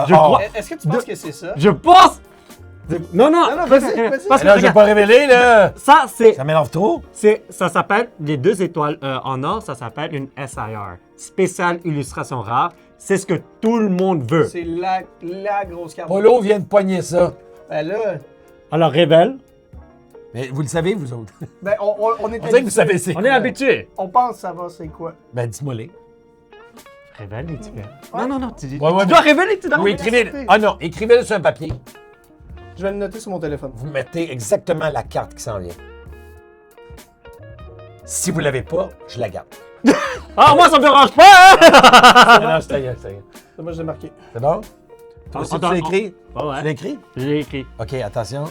Speaker 1: Je crois-
Speaker 3: Est-ce que tu penses que c'est ça?
Speaker 1: Je pense. Non, non,
Speaker 3: Non, vas-y, vas-y.
Speaker 1: parce que
Speaker 2: Là, je vais
Speaker 1: regarde,
Speaker 2: pas révéler, là.
Speaker 1: ça,
Speaker 2: Ça m'énerve trop.
Speaker 1: ça s'appelle, les 2 étoiles en or, ça s'appelle une SIR, spéciale illustration rare. C'est ce que tout le monde veut.
Speaker 3: C'est la grosse carte.
Speaker 2: Polo vient de poigner ça.
Speaker 3: Ben là,
Speaker 1: Alors, révèle.
Speaker 2: Mais vous le savez, vous autres.
Speaker 3: ben on est
Speaker 2: On dirait que vous savez c'est
Speaker 1: On est habitué.
Speaker 3: On pense savoir c'est quoi.
Speaker 2: Ben, dis-moi les.
Speaker 1: Révèle et tu fais. Non, non, non, tu dis.
Speaker 2: Ouais, ouais,
Speaker 1: tu dois révéler, tu dois
Speaker 2: Oui,
Speaker 1: révéler.
Speaker 2: écrivez-le. Ah non, écrivez-le sur un papier.
Speaker 3: Je vais le noter sur mon téléphone.
Speaker 2: Vous mettez exactement la carte qui s'en vient. Si vous l'avez pas, je la garde.
Speaker 1: Ah, moi, ça me dérange pas, hein?
Speaker 2: Ah non, c'est rien, c'est rien.
Speaker 3: C'est moi, je l'ai marqué.
Speaker 2: C'est bon? Toi aussi, tu l'as écrit?
Speaker 1: Ah ouais.
Speaker 2: Tu l'as écrit?
Speaker 1: J'ai écrit.
Speaker 2: OK, attention.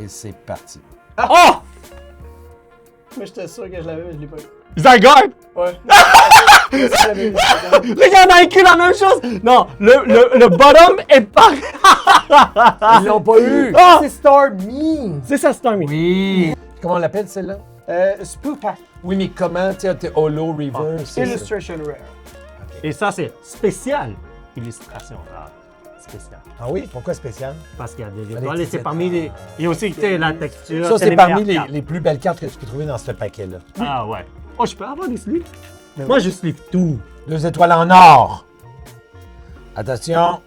Speaker 2: Et c'est parti.
Speaker 1: Oh!
Speaker 3: Mais j'étais sûr que je l'avais, mais je l'ai pas eu.
Speaker 1: Zygarde!
Speaker 3: Ouais. Je l'avais eu.
Speaker 1: Regarde, on a écrit la même chose! Non, le bottom est pas.
Speaker 2: Ils l'ont pas eu!
Speaker 1: Ah!
Speaker 3: C'est Starmie.
Speaker 1: C'est ça, Stormy.
Speaker 2: Oui! Comment on l'appelle, celle-là?
Speaker 3: Spoopak.
Speaker 2: Oui, mais comment? Tu sais, t'es holo, reverse. c'est ça.
Speaker 3: Illustration Rare.
Speaker 1: Et ça, c'est spécial. Illustration rare. Spécial.
Speaker 2: Ah oui? Pourquoi spécial?
Speaker 1: Parce qu'il y a des
Speaker 2: les
Speaker 1: étoiles et c'est
Speaker 2: petites
Speaker 1: parmi les. Il y a aussi, tu sais, la texture.
Speaker 2: Ça, c'est
Speaker 1: les
Speaker 2: parmi
Speaker 1: meilleures cartes.
Speaker 2: les plus belles cartes que tu peux trouver dans ce paquet-là.
Speaker 1: Ah ouais. Oh, je peux avoir des sleeves? Moi, je sleeve tout.
Speaker 2: 2 étoiles en or. Attention.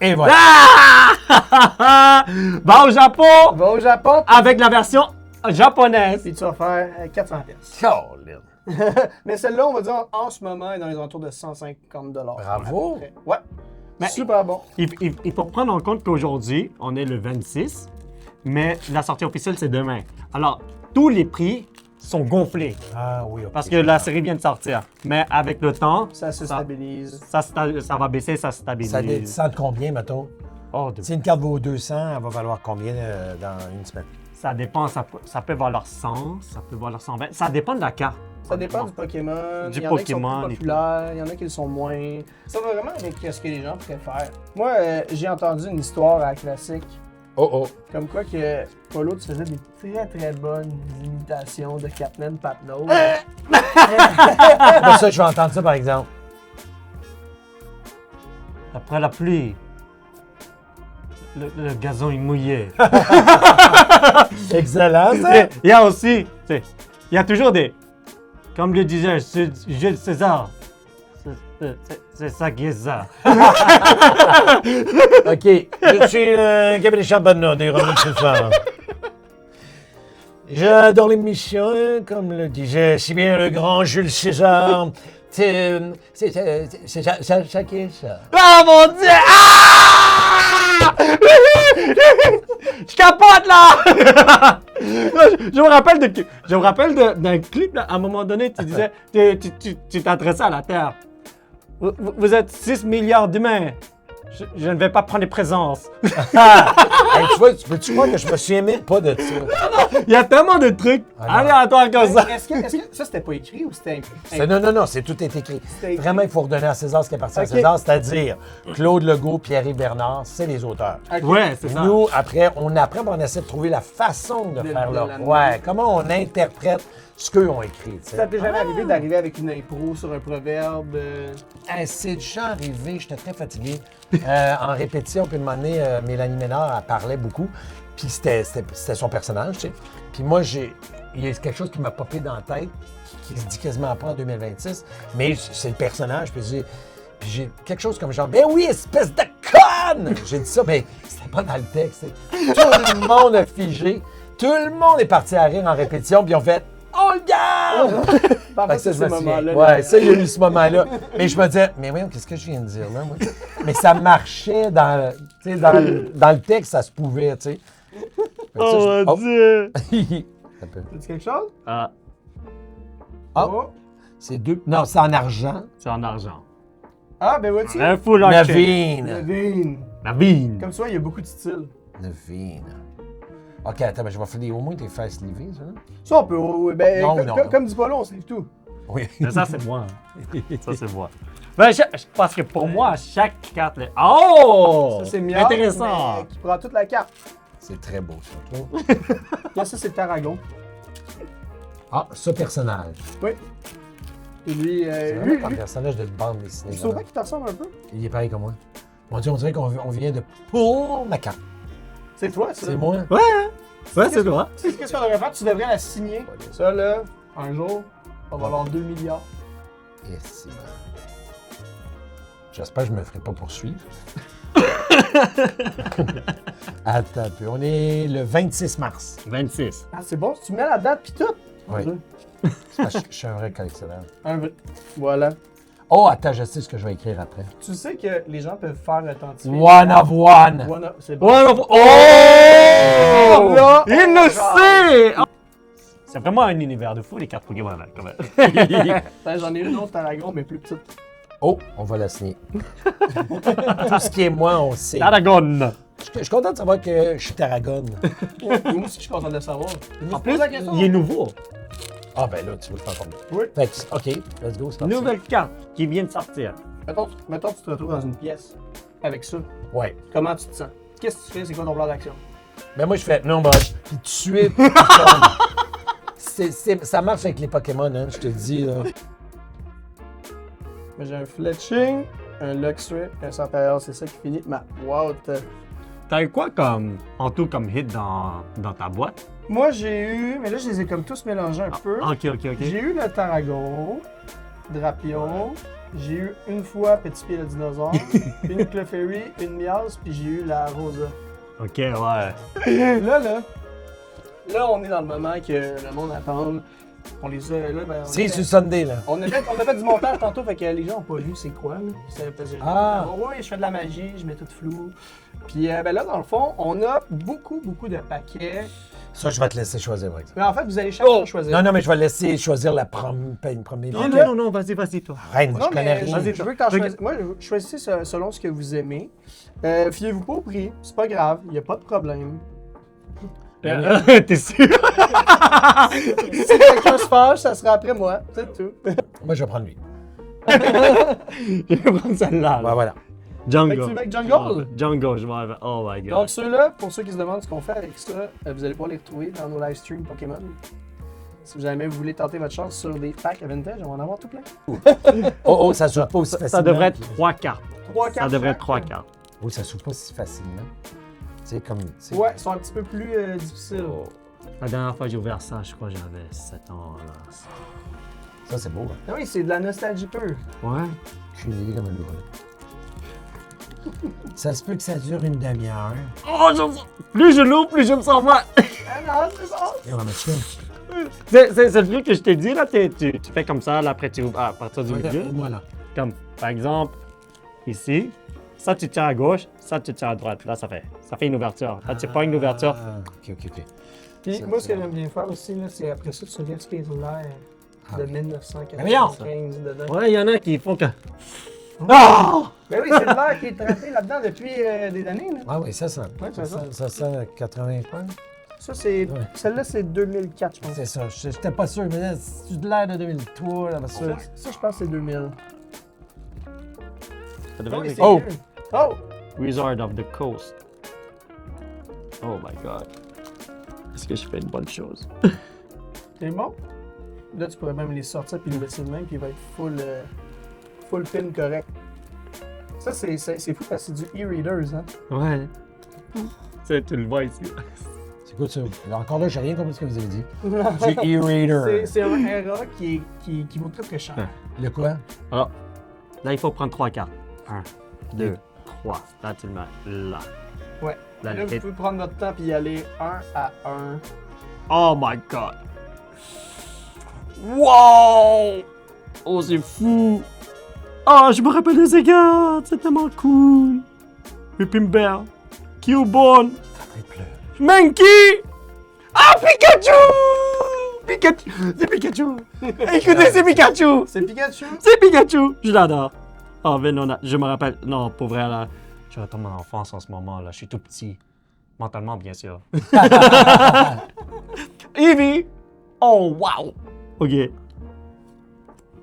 Speaker 2: Et voilà.
Speaker 1: Ah! Va au Japon
Speaker 3: Va au Japon.
Speaker 1: avec la version japonaise.
Speaker 3: Puis tu vas faire 400 pièces.
Speaker 2: Colin.
Speaker 3: Mais celle-là, on va dire en ce moment, est dans les alentours de 150 $.
Speaker 2: Bravo.
Speaker 3: Ouais.
Speaker 1: Mais-
Speaker 3: Super bon.
Speaker 1: Il faut prendre en compte qu'aujourd'hui, on est le 26, mais la sortie officielle, c'est demain. Alors, tous les prix sont gonflés
Speaker 2: Ah oui, OK.
Speaker 1: parce que la série vient de sortir. Mais avec le temps,
Speaker 3: Ça se stabilise.
Speaker 1: ça va baisser, ça se stabilise.
Speaker 2: Ça descend de combien, mettons?
Speaker 1: Oh,
Speaker 2: Si une carte vaut 200, elle va valoir combien dans une semaine?
Speaker 1: ça dépend, ça peut valoir 100, ça peut valoir 120. Ça dépend de la carte.
Speaker 3: Ça dépend du Pokémon.
Speaker 1: Du
Speaker 3: Il y en a qui sont
Speaker 1: Pokémon
Speaker 3: plus
Speaker 1: et tout.
Speaker 3: populaires, il y en a qui le sont moins. Ça va vraiment avec ce que les gens préfèrent. Moi, j'ai entendu une histoire à la classique,
Speaker 2: Oh oh.
Speaker 3: comme quoi que Polo, tu faisais des très très bonnes imitations de Captain Patno.
Speaker 2: Pour ça, je vais entendre ça, par exemple.
Speaker 1: Après la pluie, le gazon est mouillé.
Speaker 2: Excellent,
Speaker 1: Et il y a aussi, tu sais, il y a toujours des, comme le disait Jules César, c'est ça qui est ça.
Speaker 2: OK. Je suis Gabriel Charbonneau des Romains de Souffrance. J'adore l'émission, comme le disait si bien le grand Jules César. C'est ça qui est ça.
Speaker 1: Ah mon Dieu! Ah! Je capote là! Je me rappelle d'un clip, là, à un moment donné, tu disais, tu t'adressais à la Terre. Vous êtes 6 milliards d'humains. Je ne vais pas prendre les présences.
Speaker 2: Hey, tu vois, peux-tu croire que je me souviens même pas de ça?
Speaker 1: Il y a tellement de trucs
Speaker 2: Ah non.
Speaker 1: aléatoires comme ça.
Speaker 3: Est-ce que ça, c'était pas écrit ou c'était
Speaker 2: Non, c'est tout est écrit.
Speaker 3: C'était écrit.
Speaker 2: Vraiment, il faut redonner à César ce qui appartient à
Speaker 3: Ok.
Speaker 2: César, c'est-à-dire Claude Legault, Pierre-Yves Bernard, c'est les auteurs.
Speaker 1: Ouais, c'est ça.
Speaker 2: Nous, après, on apprend, puis on essaie de trouver la façon de faire leur...
Speaker 3: l'amener.
Speaker 2: Ouais, comment on interprète ce qu'eux ont écrit, tu sais.
Speaker 3: Ça t'est jamais arrivé d'arriver avec une impro sur un proverbe?
Speaker 2: Hey, c'est déjà arrivé, j'étais très fatigué. En répétition, puis une moment donné, Mélanie Ménard, elle parlait beaucoup, puis c'était son personnage, tu sais. Puis moi, il y a quelque chose qui m'a popé dans la tête, qui se dit quasiment pas en 2026, mais c'est le personnage, puis j'ai quelque chose comme genre, ben oui, espèce de conne! J'ai dit ça, mais c'était pas dans le texte. tu sais. Tout le monde a figé, tout le monde est parti à rire en répétition, puis ils ont fait, on le garde!
Speaker 3: Parfois,
Speaker 2: Fait que ça,
Speaker 3: c'est
Speaker 2: je
Speaker 3: ces
Speaker 2: me souviens.
Speaker 3: moments-là.
Speaker 2: Ouais, ça, il y a eu ce moment-là. Mais je me disais, mais voyons, qu'est-ce que je viens de dire là, moi? Mais ça marchait dans, tu sais, dans le texte, ça se pouvait, tu sais. Fait que ça,
Speaker 1: Oh mon Dieu!
Speaker 3: T'as dit quelque chose?
Speaker 1: Ah,
Speaker 2: Ah,
Speaker 3: Oh.
Speaker 2: c'est deux. Non, c'est en argent.
Speaker 1: c'est en argent.
Speaker 3: Ah, ben vois-tu?
Speaker 1: Un full archer.
Speaker 2: Navine.
Speaker 3: Levine.
Speaker 1: La vigne.
Speaker 3: Comme ça, il y a beaucoup de styles.
Speaker 2: Navine. OK, attends, mais je vais faire au moins tes fesses livées, ça. Là.
Speaker 3: Ça, on peut. Ben,
Speaker 2: Non,
Speaker 3: comme,
Speaker 2: non,
Speaker 3: comme,
Speaker 2: non.
Speaker 3: comme dit Polo, on se livre tout.
Speaker 2: Oui.
Speaker 1: Mais ça, c'est moi. Ça, c'est moi. Ben, parce que pour moi, chaque carte... Oh!
Speaker 3: Ça, c'est mieux.
Speaker 1: Intéressant.
Speaker 3: Qui prend toute la carte.
Speaker 2: C'est très beau, ça.
Speaker 3: Là, ça, c'est Tarragon.
Speaker 2: Ah, ce personnage.
Speaker 3: Oui. Et lui,
Speaker 2: C'est
Speaker 3: lui,
Speaker 2: vraiment un personnage de bande dessinée.
Speaker 3: tu trouves pas qu'il te ressemble un peu?
Speaker 2: Il est pareil comme moi. Mon Dieu, on dirait qu'on vient de pull ma carte.
Speaker 3: C'est toi, ça.
Speaker 2: C'est moi.
Speaker 1: Ouais, c'est toi.
Speaker 3: Tu sais, qu'est-ce qu'on devrait faire? Tu devrais la signer. Ça, là, un jour, on va avoir 2 milliards.
Speaker 2: Et c'est J'espère que je me ferai pas poursuivre. Attends un peu. On est le 26 mars.
Speaker 1: 26.
Speaker 3: Ah, c'est bon, si tu mets la date pis tout.
Speaker 2: Oui. C'est parce que je suis un vrai collectionneur.
Speaker 3: Un vrai. Voilà.
Speaker 2: Oh, attends, je sais ce que je vais écrire après.
Speaker 3: Tu sais que les gens peuvent faire authentifier.
Speaker 2: One of one.
Speaker 3: C'est bon.
Speaker 1: Oh!
Speaker 3: Là,
Speaker 1: Il le sait! C'est vraiment un univers de fou, les cartes Pokémon, là, quand même.
Speaker 3: Ben, j'en ai une autre Tarragon, mais plus petite.
Speaker 2: Oh, on va la signer. Tout ce qui est moi, on sait.
Speaker 1: Tarragon!
Speaker 2: Je suis content de savoir que je suis Tarragone.
Speaker 3: Moi aussi, je suis content de le savoir.
Speaker 1: En plus, il est nouveau.
Speaker 2: Ah, ben là, tu veux le faire comme
Speaker 3: Oui.
Speaker 2: Fait que, OK, let's go, c'est parti.
Speaker 1: Nouvelle carte qui vient de sortir.
Speaker 3: Mettons que tu te retrouves dans une pièce avec ça.
Speaker 2: Ouais.
Speaker 3: Comment tu te sens? Qu'est-ce que tu fais? C'est quoi ton plan d'action?
Speaker 2: Ben moi, je fais non, bud. Puis tout de suite, ça marche avec les Pokémon, hein, je te le dis. Là.
Speaker 3: Ben, j'ai un Fletching, un Luxray, un Centurion, c'est ça qui finit ma boîte.
Speaker 1: T'as eu quoi comme, en tout comme hit dans ta boîte?
Speaker 3: Moi, j'ai eu, mais là, je les ai comme tous mélangés un peu.
Speaker 1: Ok.
Speaker 3: J'ai eu le Tarragon, Drapion, j'ai eu une fois Petit Pied le dinosaure, une Clefairy, une Miaus, puis j'ai eu la Rosa.
Speaker 1: Ok, ouais.
Speaker 3: Là, on est dans le moment que le monde attend. On les a, là, ben,
Speaker 2: C'est sur Sunday, là.
Speaker 3: on a fait du montage tantôt, fait que les gens n'ont pas vu c'est quoi, là.
Speaker 2: Ah.
Speaker 3: Ouais, je fais de la magie, je mets tout flou. Puis ben là, dans le fond, on a beaucoup de paquets.
Speaker 2: Ça, je vais te laisser choisir, par exemple.
Speaker 3: Mais en fait, vous allez chacun choisir.
Speaker 2: Non, mais je vais laisser choisir la une première.
Speaker 1: Non, vas-y, toi.
Speaker 2: Arrête, moi,
Speaker 3: Non,
Speaker 2: je connais
Speaker 3: mais
Speaker 2: rien.
Speaker 3: je veux que t'en choisisses. Moi, choisissez selon ce que vous aimez. Fiez-vous pas au prix, c'est pas grave, il n'y a pas de problème.
Speaker 1: T'es sûr?
Speaker 3: Si quelqu'un se fâche, ça sera après moi, c'est tout.
Speaker 2: Moi, je vais prendre lui.
Speaker 1: Je vais prendre celle-là.
Speaker 2: Ouais, voilà.
Speaker 3: Fait que tu
Speaker 1: Jungle.
Speaker 3: veux avec Jungle?
Speaker 1: Jungle, je vais. Oh my god.
Speaker 3: Donc ceux-là, pour ceux qui se demandent ce qu'on fait avec ça, vous allez pouvoir les retrouver dans nos live streams Pokémon. Si jamais vous voulez tenter votre chance sur des packs à vintage, on va en avoir tout plein.
Speaker 2: Oh, ça s'ouvre pas aussi facilement.
Speaker 1: Ça devrait être 3 cartes.
Speaker 3: 3 cartes.
Speaker 1: Ça devrait être
Speaker 3: chaque.
Speaker 1: 3 cartes.
Speaker 2: Oui, ça s'ouvre pas si facilement. C'est comme. t'sais.
Speaker 3: Ouais, ils sont un petit peu plus difficiles.
Speaker 1: La dernière fois que j'ai ouvert ça, je crois que j'avais 7 ans. Là.
Speaker 2: Ça, c'est beau. Hein.
Speaker 3: Ah oui, c'est de la nostalgie pure.
Speaker 1: Ouais.
Speaker 2: Culé comme un ouvrier. Ça se peut que ça dure une demi-heure.
Speaker 1: Oh, plus je l'ouvre, plus je me sens mal.
Speaker 3: Ah non, c'est ça!
Speaker 2: Et on va mettre ça.
Speaker 1: C'est le truc que je t'ai dit, là. Tu fais comme ça, là, après tu ouvres à partir du milieu.
Speaker 2: Voilà.
Speaker 1: Comme, par exemple, ici. Ça, tu tiens à gauche, ça, tu tiens à droite. Là, ça fait une ouverture. Là, c'est pas une ouverture.
Speaker 2: Ah, ok.
Speaker 3: Puis
Speaker 2: Ça,
Speaker 3: moi, ce que
Speaker 2: ça.
Speaker 3: j'aime bien faire aussi, là, c'est après ça, tu regardes ce qui est de l'air
Speaker 2: Ah
Speaker 3: de
Speaker 2: oui.
Speaker 3: 1995 dedans.
Speaker 1: Ouais, il y en a qui font que. Ah!
Speaker 3: Ben oui, c'est de l'air qui est traité là-dedans depuis des années. Là.
Speaker 2: Ah oui, ça sent.
Speaker 3: Ouais, c'est ça.
Speaker 2: Ça sent 80 quoi?
Speaker 3: Ça, c'est.
Speaker 2: Ouais.
Speaker 3: Celle-là, c'est 2004, je pense.
Speaker 2: C'est ça. J'étais pas sûr, mais là, c'est de l'air de 2003, là, parce que...
Speaker 3: Ça, je pense que c'est 2000.
Speaker 1: Ça devrait
Speaker 3: Oui,
Speaker 1: être-
Speaker 3: c'est
Speaker 1: Oh!
Speaker 3: vieux. Oh!
Speaker 1: Wizard of the Coast. Oh my god. Est-ce que je fais une bonne chose?
Speaker 3: C'est bon? Là, tu pourrais même les sortir puis le mettre de même, puis il va être full pin correct. Ça, c'est fou parce que c'est du e-readers, hein?
Speaker 1: Ouais. Tu le vois ici.
Speaker 2: C'est quoi ça? Alors, encore là, j'ai rien compris ce que vous avez dit. Du e-reader.
Speaker 3: C'est un RA qui vaut très très cher.
Speaker 2: Le quoi?
Speaker 1: Alors, là, il faut prendre 3 cartes. 1, 2, 3. Là, tu le mets là.
Speaker 3: Ouais.
Speaker 1: Là,
Speaker 3: Là, vous pouvez prendre votre temps puis y aller 1 à 1.
Speaker 1: Oh my god! Wow! Oh, c'est fou! Ah, je me rappelle de ces gars! C'est tellement cool! Pipimber! Cubone! Mankey! Ah, Pikachu! Pikachu! C'est Pikachu! Écoutez, c'est Pikachu!
Speaker 3: C'est Pikachu?
Speaker 1: C'est Pikachu! Je l'adore! Oh, Venona, je me rappelle... Non, pour vrai, là, je retombe en enfance en ce moment, là. Je suis tout petit. Mentalement, bien sûr. Eevee! Oh, wow! OK.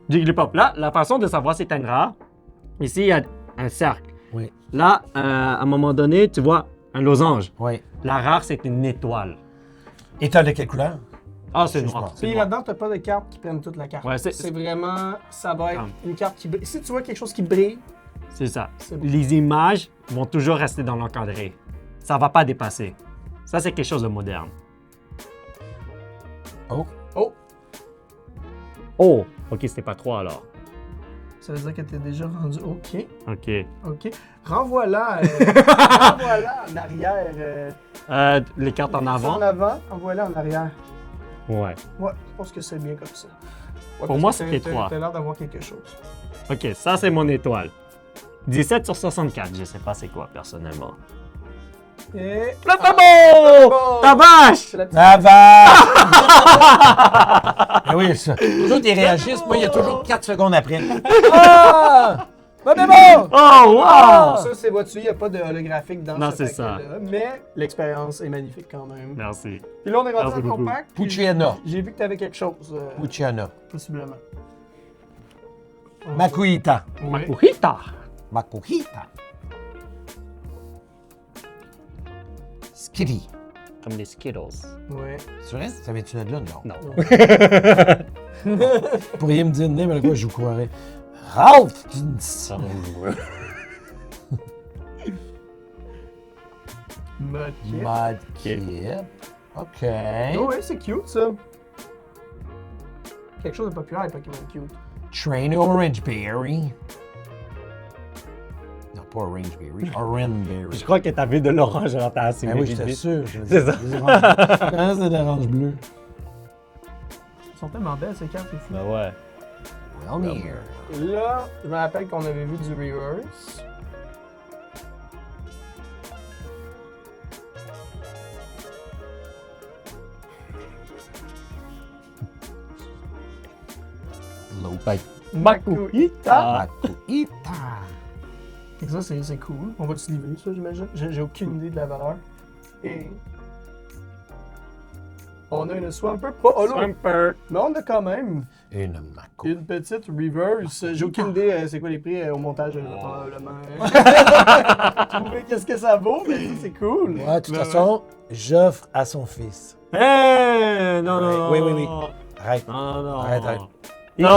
Speaker 1: Jigglypuff. Là, la façon de savoir si t'as une rare, ici, il y a un cercle.
Speaker 2: Oui.
Speaker 1: Là, à un moment donné, tu vois un losange.
Speaker 2: Oui.
Speaker 1: La rare, c'est une étoile.
Speaker 2: Et t'as de quelle couleur?
Speaker 1: Ah, c'est
Speaker 2: Excuse-moi.
Speaker 1: noir. c'est
Speaker 3: Puis
Speaker 1: noir.
Speaker 3: là-dedans, t'as pas de carte qui prennent toute la carte.
Speaker 1: Ouais,
Speaker 3: c'est vraiment, ça va être
Speaker 1: Ah.
Speaker 3: une carte qui brille. Si tu vois quelque chose qui brille,
Speaker 1: C'est ça.
Speaker 3: C'est bon.
Speaker 1: Les images vont toujours rester dans l'encadré. Ça va pas dépasser. Ça, c'est quelque chose de moderne.
Speaker 2: Oh.
Speaker 3: oh,
Speaker 1: Oh! OK, c'était pas 3 alors.
Speaker 3: ça veut dire que t'es déjà rendu. OK,
Speaker 1: OK.
Speaker 3: OK. Renvoie-la renvoie-la en arrière.
Speaker 1: Les cartes en
Speaker 3: En
Speaker 1: avant?
Speaker 3: avant, renvoie-la en arrière.
Speaker 1: Ouais.
Speaker 3: Ouais, je pense que c'est bien comme ça. Ouais,
Speaker 1: Pour
Speaker 3: parce
Speaker 1: moi,
Speaker 3: que
Speaker 1: c'était
Speaker 3: t'as-
Speaker 1: 3.
Speaker 3: T'as l'air d'avoir quelque chose.
Speaker 1: OK, ça, c'est mon étoile. 17 sur 64, je sais pas c'est quoi, personnellement.
Speaker 3: Et.
Speaker 1: Le Fabo! Ta vache!
Speaker 3: C'est la petite.
Speaker 2: Ça va! Ah oui, ça. Toujours ils réagissent, moi, il y a toujours 4 secondes après. Ah! Bon, mais bon!
Speaker 1: Oh, wow!
Speaker 3: Ça, c'est vois-tu, il n'y a pas de holographique dans
Speaker 1: Non,
Speaker 3: ce
Speaker 1: c'est ça.
Speaker 3: paquet-là, mais l'expérience est magnifique quand même.
Speaker 1: Merci.
Speaker 3: Puis là, on est rendu
Speaker 1: Merci
Speaker 3: dans le
Speaker 1: beaucoup.
Speaker 3: compact. puis
Speaker 2: Pucciana.
Speaker 3: J'ai vu que tu avais quelque chose,
Speaker 2: Pucciana.
Speaker 3: possiblement.
Speaker 2: Makuhita.
Speaker 3: Oui.
Speaker 1: Makuhita!
Speaker 2: Makuhita. Skitty.
Speaker 1: Comme les Skittles.
Speaker 3: Ouais.
Speaker 2: C'est vrai? Ça vient-tu de là? Non.
Speaker 1: Non.
Speaker 2: Vous pourriez me dire n'importe quoi, je vous croirais. Ralph Kinson.
Speaker 3: Mudkip.
Speaker 2: Mudkip. OK.
Speaker 3: Oh, ouais, c'est cute, ça. Quelque chose de populaire, Pokémon cute.
Speaker 2: Train Orangeberry. Non, pas Orangeberry. Orangeberry.
Speaker 1: Je crois que t'as vu de l'orange dans ta
Speaker 2: Ben oui, j'étais sûr.
Speaker 1: C'est ça.
Speaker 2: C'est d'orange bleu.
Speaker 3: Elles sont tellement belles, ces cartes, c'est fou.
Speaker 1: Ben ouais.
Speaker 2: Well, near.
Speaker 3: Et là, je me rappelle qu'on avait vu du reverse.
Speaker 2: Lopa.
Speaker 1: Makuhita!
Speaker 2: Makuhita.
Speaker 3: Et ça, c'est cool. On va-tu livrer ça, j'imagine? J'ai aucune idée de la valeur. Et... On a une Swampert, pas holo,
Speaker 1: Swampert.
Speaker 3: mais on a quand même
Speaker 2: Une Makuhita.
Speaker 3: une petite reverse. J'ai aucune idée c'est quoi les prix au montage, probablement. Trouver qu'est-ce que ça vaut, mais c'est cool.
Speaker 2: Ouais, de toute façon, j'offre à son fils.
Speaker 1: Non, non,
Speaker 2: Oui,
Speaker 1: non.
Speaker 2: oui, oui. Arrête.
Speaker 1: Non, non.
Speaker 2: Arrête, arrête.
Speaker 1: Non.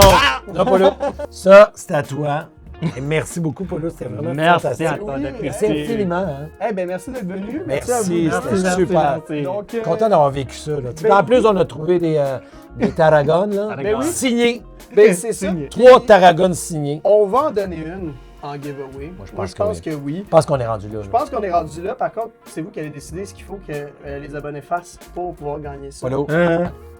Speaker 2: Non, Polo. Ça, c'est à toi. Et merci beaucoup, Polo. C'était vraiment
Speaker 1: Merci à
Speaker 2: fantastique.
Speaker 1: toi d'être
Speaker 2: Merci
Speaker 1: ici.
Speaker 2: infiniment. Hein?
Speaker 3: Eh ben merci d'être venu.
Speaker 2: Merci,
Speaker 3: à vous.
Speaker 2: c'était
Speaker 1: Merci,
Speaker 2: super.
Speaker 1: merci.
Speaker 3: Donc,
Speaker 2: Content d'avoir vécu ça. Là. Tu sais,
Speaker 3: Ben
Speaker 2: en plus, on a trouvé des Tarragones. Là.
Speaker 3: Ben oui.
Speaker 2: Signés.
Speaker 3: ben, c'est ça.
Speaker 2: 3 Tarragones signés.
Speaker 3: On va en donner une en giveaway.
Speaker 2: Moi, je
Speaker 3: Moi,
Speaker 2: pense
Speaker 3: je
Speaker 2: que
Speaker 3: pense
Speaker 2: oui.
Speaker 3: que oui.
Speaker 2: Je pense qu'on est rendu là.
Speaker 3: Je pense qu'on est rendu là. Par contre, c'est vous qui allez décider ce qu'il faut que les abonnés fassent pour pouvoir gagner ça.
Speaker 2: Polo.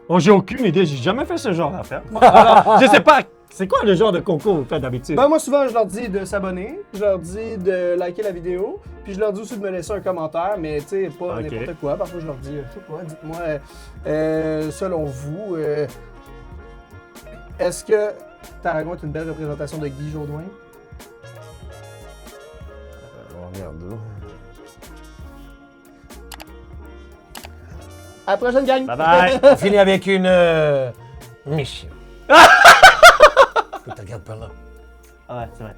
Speaker 1: Oh, j'ai aucune idée. J'ai jamais fait ce genre d'affaire. Alors, je sais pas. C'est quoi le genre de concours que vous faites d'habitude?
Speaker 3: Ben moi souvent je leur dis de s'abonner, je leur dis de liker la vidéo, puis je leur dis aussi de me laisser un commentaire, mais tu sais pas
Speaker 1: Ok.
Speaker 3: n'importe quoi. Parfois je leur dis, je sais pas, dites-moi selon vous, est-ce que Tarragon est une belle représentation de Guy Jourdouin?
Speaker 2: On regarde là.
Speaker 3: À la prochaine gang!
Speaker 1: Bye bye!
Speaker 2: On finit avec une mission. Tu regardes par là.
Speaker 1: Ouais, c'est vrai.